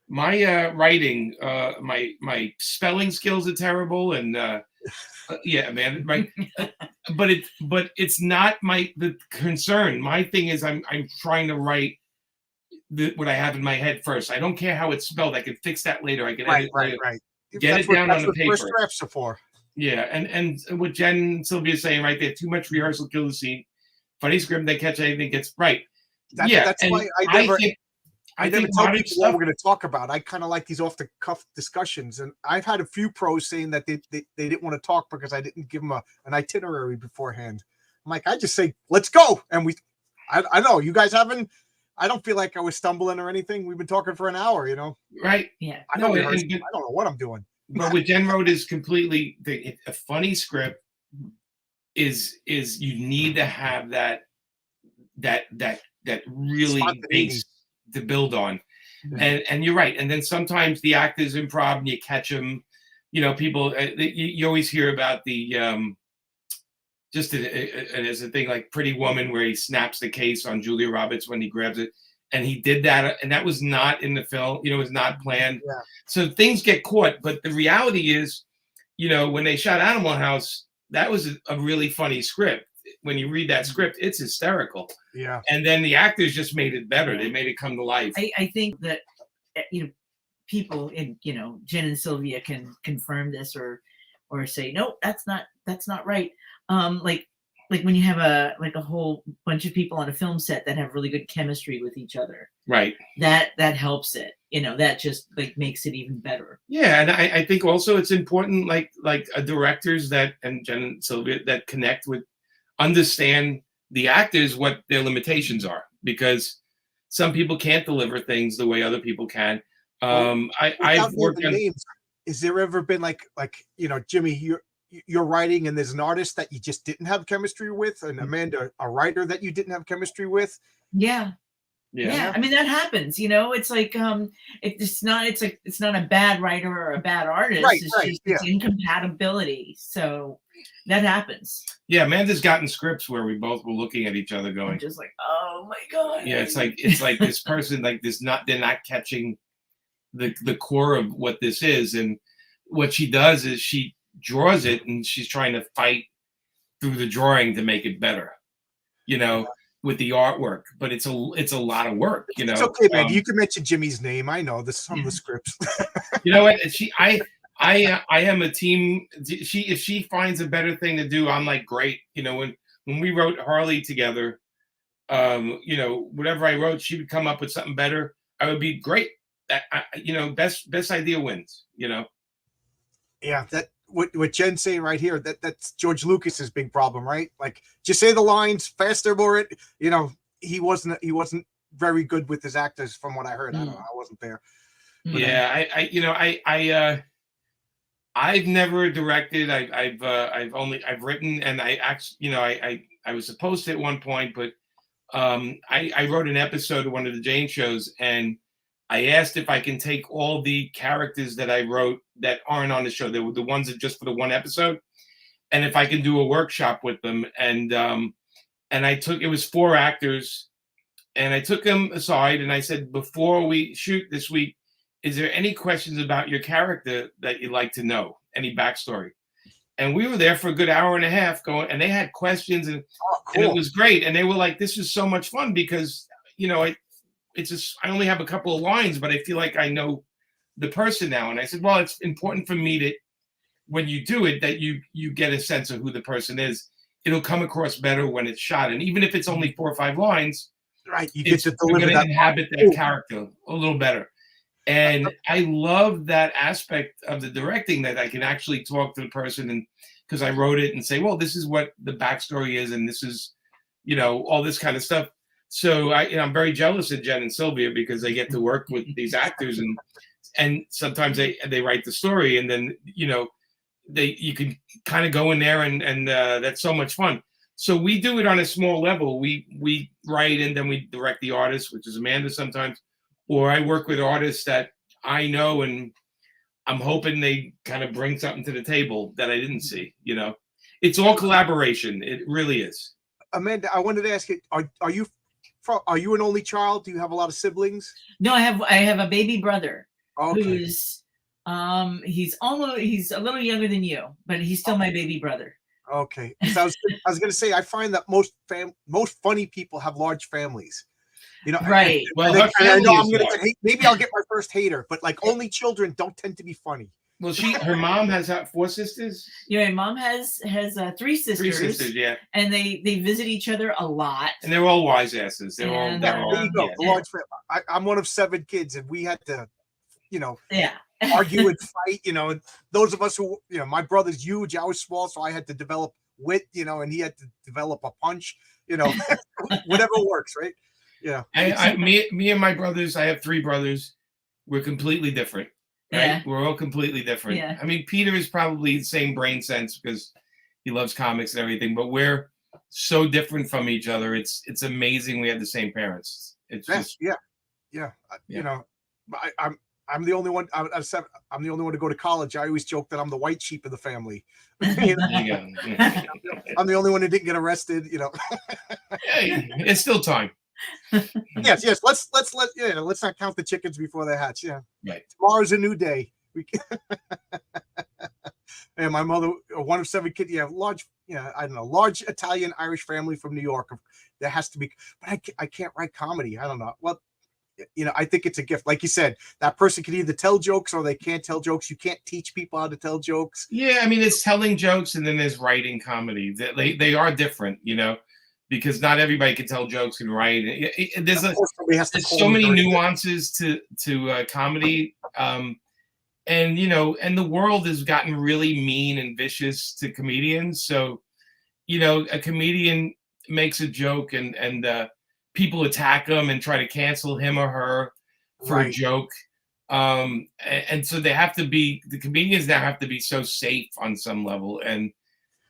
writing, my spelling skills are terrible, and yeah, man, right. but it's not the concern. My thing is, I'm trying to write what I have in my head first. I don't care how it's spelled. I can fix that later. I can edit later. Get it down on the paper. First drafts are for. Yeah, and what Jen and Sylvia is saying right there, too much rehearsal kills the scene. Funny script, they catch anything gets right. That's why I never tell people what we're going to talk about. I kind of like these off the cuff discussions, and I've had a few pros saying that they didn't want to talk because I didn't give them an itinerary beforehand. I'm like, I just say, let's go, and I know you guys haven't. I don't feel like I was stumbling or anything. We've been talking for an hour, Right? Yeah. I don't know what I'm doing. But what Jen wrote is completely a funny script. Is you need to have that really base to build on, and you're right. And then sometimes the actors improv and you catch them. People you always hear about the just as a thing like Pretty Woman, where he snaps the case on Julia Roberts when he grabs it, and he did that, and that was not in the film. It was not planned. Yeah. So things get caught, but the reality is, when they shot Animal House, that was a really funny script. When you read that script, it's hysterical. Yeah. And then the actors just made it better. They made it come to life. I think that people in Jen and Sylvia can confirm this or say, no, that's not right. Like when you have a whole bunch of people on a film set that have really good chemistry with each other, right? That helps it. That just makes it even better. Yeah, and I think also it's important, like directors and Jen and Sylvia that connect with, understand the actors, what their limitations are, because some people can't deliver things the way other people can. I've worked on names. Is there ever been like Jimmy, you're writing and there's an artist that you just didn't have chemistry with, and Amanda, a writer that you didn't have chemistry with? Yeah. I mean, that happens. It's like it's not a bad writer or a bad artist. It's incompatibility. So that happens. Yeah, Amanda's gotten scripts where we both were looking at each other going, I'm just like, oh my god. Yeah, it's like this person, they're not catching the core of what this is. And what she does is she draws it, and she's trying to fight through the drawing to make it better, with the artwork. But it's a lot of work, It's okay, man. You can mention Jimmy's name. I know some of the scripts. You know what? I am a team. If she finds a better thing to do, I'm like, great. When we wrote Harley together, you know, whatever I wrote, she would come up with something better. I would be great. You know, best idea wins. You know. Yeah, that what Jen's saying right here, that's George Lucas's big problem, right? Like, just say the lines faster, more it. You know, he wasn't very good with his actors, from what I heard. I don't know, I wasn't there. Yeah, I've never directed. I've written, and I actually, you know, I was supposed to at one point, but I wrote an episode of one of the Jane shows, and I asked if I can take all the characters that I wrote that aren't on the show, they were the ones that just for the one episode, and if I can do a workshop with them. And I took, it was 4 actors, and I took them aside and I said, before we shoot this week, is there any questions about your character that you'd like to know? Any backstory? And we were there for a good hour and a half going, and they had questions, and, and it was great. And they were like, this is so much fun because, you know, it's just, I only have a couple of lines, but I feel like I know the person now. And I said, well, it's important for me that when you do it, that you get a sense of who the person is. It'll come across better when it's shot. And even if it's only 4 or 5 lines, right, you get to deliver that, inhabit that character a little better. And I love that aspect of the directing, that I can actually talk to the person, and because I wrote it, and say, well, this is what the backstory is, and this is, you know, all this kind of stuff. So I'm very jealous of Jen and Sylvia because they get to work with these actors, and sometimes they write the story, and then, you know, you can kind of go in there, and that's so much fun. So we do it on a small level. We write, and then we direct the artist, which is Amanda sometimes, or I work with artists that I know, and I'm hoping they kind of bring something to the table that I didn't see. You know, it's all collaboration. It really is. Amanda, I wanted to ask you: Are you an only child? Do you have a lot of siblings? No, I have a baby brother. Okay. Who's he's a little younger than you, but he's still my baby brother. Okay. So I was going to say, I find that most funny people have large families. You know, right? Well, I know I'm going to maybe I'll get my first hater, but like, only children don't tend to be funny. Well, her mom has 4 sisters. Yeah, my mom has 3 sisters. 3 sisters, yeah. And they visit each other a lot. And they're all wise asses. They're all. There you go. Yeah. Large family. I'm one of 7 kids, and we had to, you know, argue and fight. You know, those of us who, you know, my brother's huge, I was small, so I had to develop wit, you know, and he had to develop a punch. You know, whatever works, right? Yeah. Me and my brothers, I have 3 brothers. We're completely different. Right? Yeah. We're all completely different. Yeah. I mean, Peter is probably the same brain sense because he loves comics and everything, but we're so different from each other. It's amazing we have the same parents. It's just yeah. You know, I'm the only one. I'm the only one to go to college. I always joke that I'm the white sheep of the family. You know? I'm the only one who didn't get arrested. You know. Hey, it's still time. Yes. Let's not count the chickens before they hatch. Yeah. Right. Tomorrow's a new day. And my mother, one of 7 kids. Yeah, large. Yeah, I don't know, large Italian Irish family from New York. There has to be, but I can't write comedy. I don't know. Well, you know, I think it's a gift. Like you said, that person can either tell jokes or they can't tell jokes. You can't teach people how to tell jokes. Yeah, I mean, it's telling jokes, and then there's writing comedy. They are different, you know. Because not everybody can tell jokes and write. There's so many nuances to comedy, and you know, and the world has gotten really mean and vicious to comedians. So, you know, a comedian makes a joke, and people attack him and try to cancel him or her for a joke. And so the comedians now have to be so safe on some level. And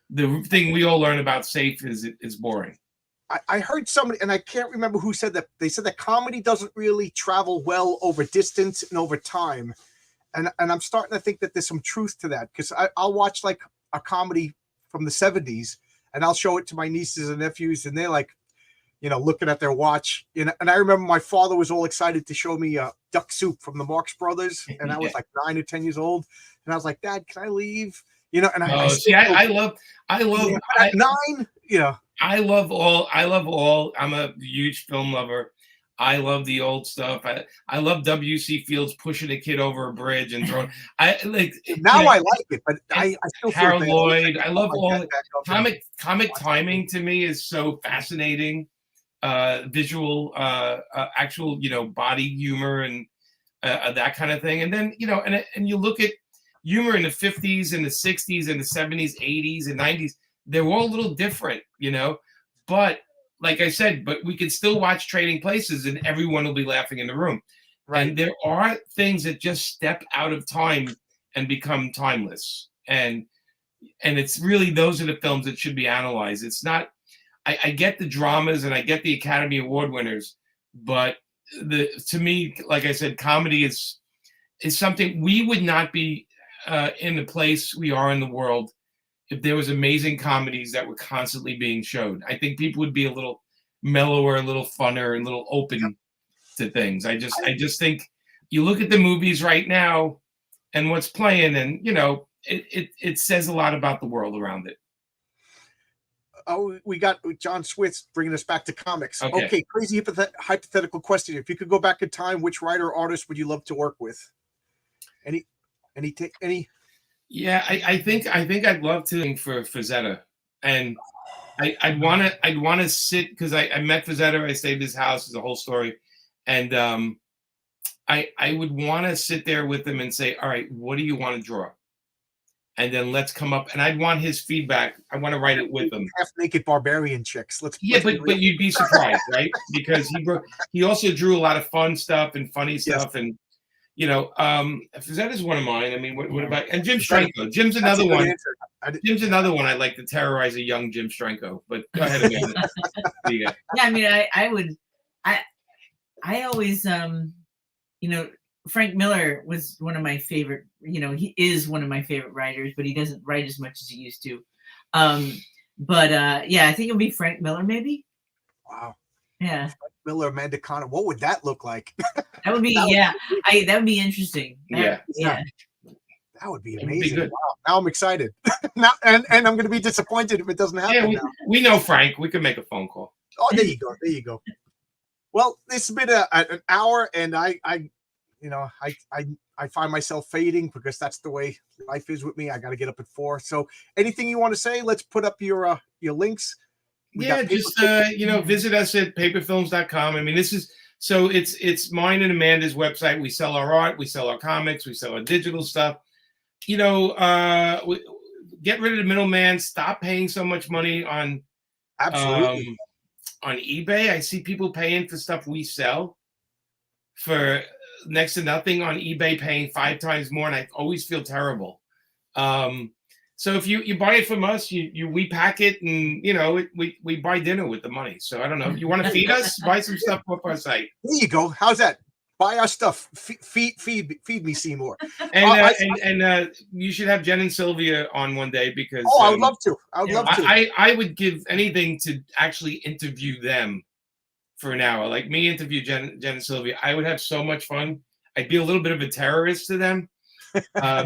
the thing we all learn about safe is it's boring. I heard somebody, and I can't remember who said that. They said that comedy doesn't really travel well over distance and over time. And I'm starting to think that there's some truth to that, because I'll watch like a comedy from the 70s and I'll show it to my nieces and nephews, and they're like, you know, looking at their watch. And I remember my father was all excited to show me Duck Soup from the Marx Brothers. And I was like 9 or 10 years old. And I was like, Dad, can I leave? You know, and I love at 9, you know. I love all. I'm a huge film lover. I love the old stuff. I love W.C. Fields pushing a kid over a bridge and throwing. I like now. You know, I like it, but I still Harold Lloyd. I love all comic timing. To me is so fascinating. visual, actual, body humor and that kind of thing. And then, and you look at humor in the 50s and the 60s and the 70s, 80s and 90s, they're all a little different, but like I said, but we can still watch Trading Places and everyone will be laughing in the room. Right. And there are things that just step out of time and become timeless. And it's really, those are the films that should be analyzed. It's not, I get the dramas and I get the Academy Award winners, but to me, like I said, comedy is something. We would not be in the place we are in the world if there was amazing comedies that were constantly being showed. I think people would be a little mellower, a little funner, and a little open to things. I just think you look at the movies right now and what's playing, and it says a lot about the world around it. Oh, we got John Switz bringing us back to comics. Okay, crazy hypothetical question. If you could go back in time, which writer or artist would you love to work with? Any? Yeah, I think I'd love to for Frazetta, and I'd want to sit, because I met Frazetta. I stayed at his house. It's a whole story, and I would want to sit there with him and say, all right, what do you want to draw? And then let's come up, and I'd want his feedback. I want to write it with him. Half-naked barbarian chicks. But you'd be surprised, right? Because he also drew a lot of fun stuff and funny stuff, and that is one of mine. I mean, what about, and Jim Strenko? Jim's another one. Jim's another one. I'd like to terrorize a young Jim Strenko. But go ahead, Amanda. Yeah, I mean, I would. I always Frank Miller was one of my favorite, he is one of my favorite writers, but he doesn't write as much as he used to. Yeah, I think it'll be Frank Miller, maybe. Wow. Yeah. Frank Miller, Amanda Conner. What would that look like? That would be, that would be interesting. Yeah. That would be amazing. Wow. Now I'm excited. Now, and I'm going to be disappointed if it doesn't happen. Yeah, we know Frank. We can make a phone call. Oh, there you go. Well, this has been an hour, and I find myself fading because that's the way life is with me. I got to get up at 4. So anything you want to say? Let's put up your links. Just visit us at paperfilms.com. I mean, it's mine and Amanda's website. We sell our art, we sell our comics, we sell our digital stuff. Get rid of the middleman. Stop paying so much money on absolutely on eBay. I see people paying for stuff we sell for next to nothing on eBay, paying 5 times more, and I always feel terrible. So if you buy it from us, we pack it, and we buy dinner with the money. So I don't know, if you want to feed us, buy some stuff off our site. There you go. How's that? Buy our stuff. Feed me, Seymour. And you should have Jen and Sylvia on one day, because I would love to. I would give anything to actually interview them for an hour. Like me interview Jen and Sylvia. I would have so much fun. I'd be a little bit of a terrorist to them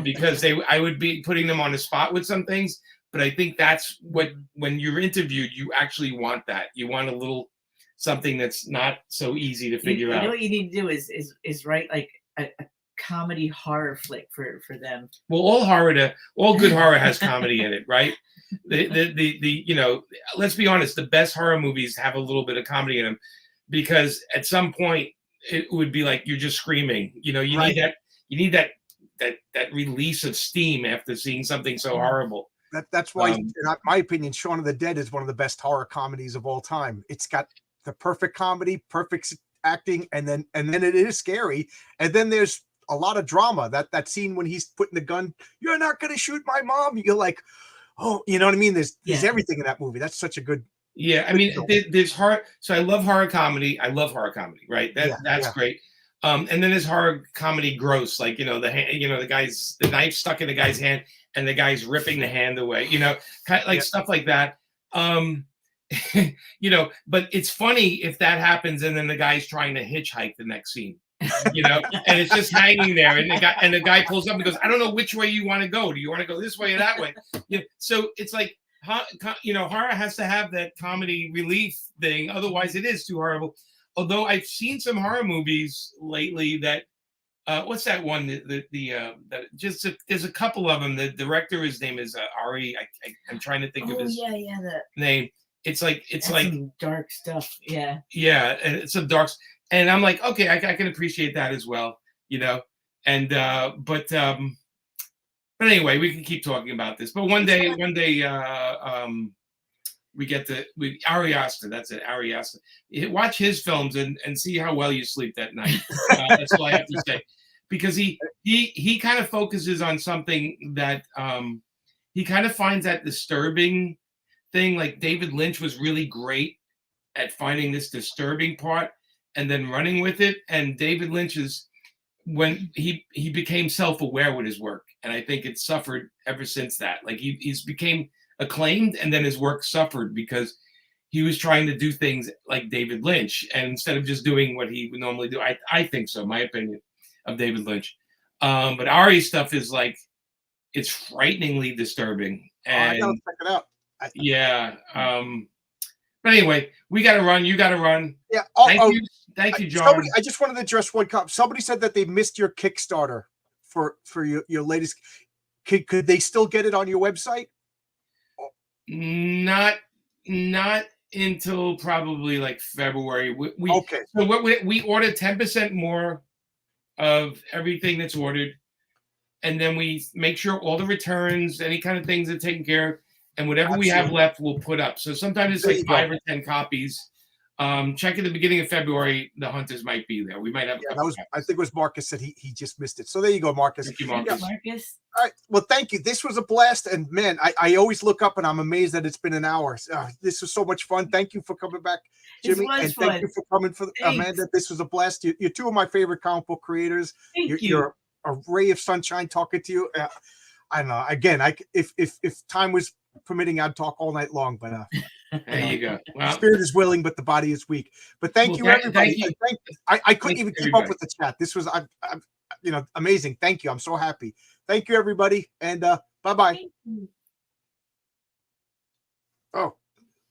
because I would be putting them on the spot with some things. But I think that's when you're interviewed, you actually want that. You want a little something that's not so easy to figure out. You know what you need to do is write like a comedy horror flick for them. Well, all good horror has comedy in it, right? Let's be honest, the best horror movies have a little bit of comedy in them, because at some point it would be like you're just screaming. You need that release of steam after seeing something so horrible. That's why, in my opinion, Shaun of the Dead is one of the best horror comedies of all time. It's got the perfect comedy, perfect acting, and then it is scary. And then there's a lot of drama. That scene when he's putting the gun, "You're not going to shoot my mom." You're like, oh, you know what I mean? There's everything in that movie. That's such a good. Yeah, I mean, there's horror. So I love horror comedy. I love horror comedy, right? That's great. And then there's horror comedy gross, like the knife stuck in the guy's hand and the guy's ripping the hand away, kind of like stuff like that. But it's funny if that happens and then the guy's trying to hitchhike the next scene, and it's just hanging there, and the guy pulls up and goes, "I don't know which way you want to go. Do you want to go this way or that way?" So it's like, horror has to have that comedy relief thing, otherwise it is too horrible. Although I've seen some horror movies lately that, what's that one? There's a couple of them. The director, his name is Ari. I'm trying to think of his name. it's like That's some dark stuff. Yeah. Yeah, and it's some darks, and I'm like, okay, I can appreciate that as well, you know. And but anyway, we can keep talking about this. But one day, we get to Ari Aster. That's it, Ari Aster. Watch his films and see how well you sleep that night. That's all I have to say, because he kind of focuses on something that he kind of finds that disturbing thing. Like David Lynch was really great at finding this disturbing part and then running with it. And David Lynch is, when he became self-aware with his work, and I think it suffered ever since that. Like he's became acclaimed, and then his work suffered because he was trying to do things like David Lynch, and instead of just doing what he would normally do. I think so, my opinion of David Lynch. But Ari's stuff is like, it's frighteningly disturbing. And I gotta check it out. Yeah. But anyway, we got to run. You got to run. Yeah. Thank you, John. I just wanted to address one comment. Somebody said that they missed your Kickstarter for your latest. Could they still get it on your website? Not until probably like February. Okay. So we ordered 10% more of everything that's ordered, and then we make sure all the returns, any kind of things, are taken care of. And whatever we have left, we'll put up. So sometimes it's like 5 or 10 copies. Check at the beginning of February. The Hunters might be there. We might have. Yeah, I think it was Marcus said he just missed it. So there you go, Marcus. Thank you, Marcus. All right. Well, thank you. This was a blast, and man, I always look up and I'm amazed that it's been an hour. This was so much fun. Thank you for coming back, Jimmy, and thank you for coming for Amanda. This was a blast. You're two of my favorite comic book creators. You're a ray of sunshine talking to you. I don't know. Again, if time was permitting, I'd talk all night long, but there you go. Well, spirit is willing, but the body is weak. But thank you, everybody. I couldn't even keep up with the chat. This was amazing. Thank you. I'm so happy. Thank you, everybody, and bye-bye. Oh.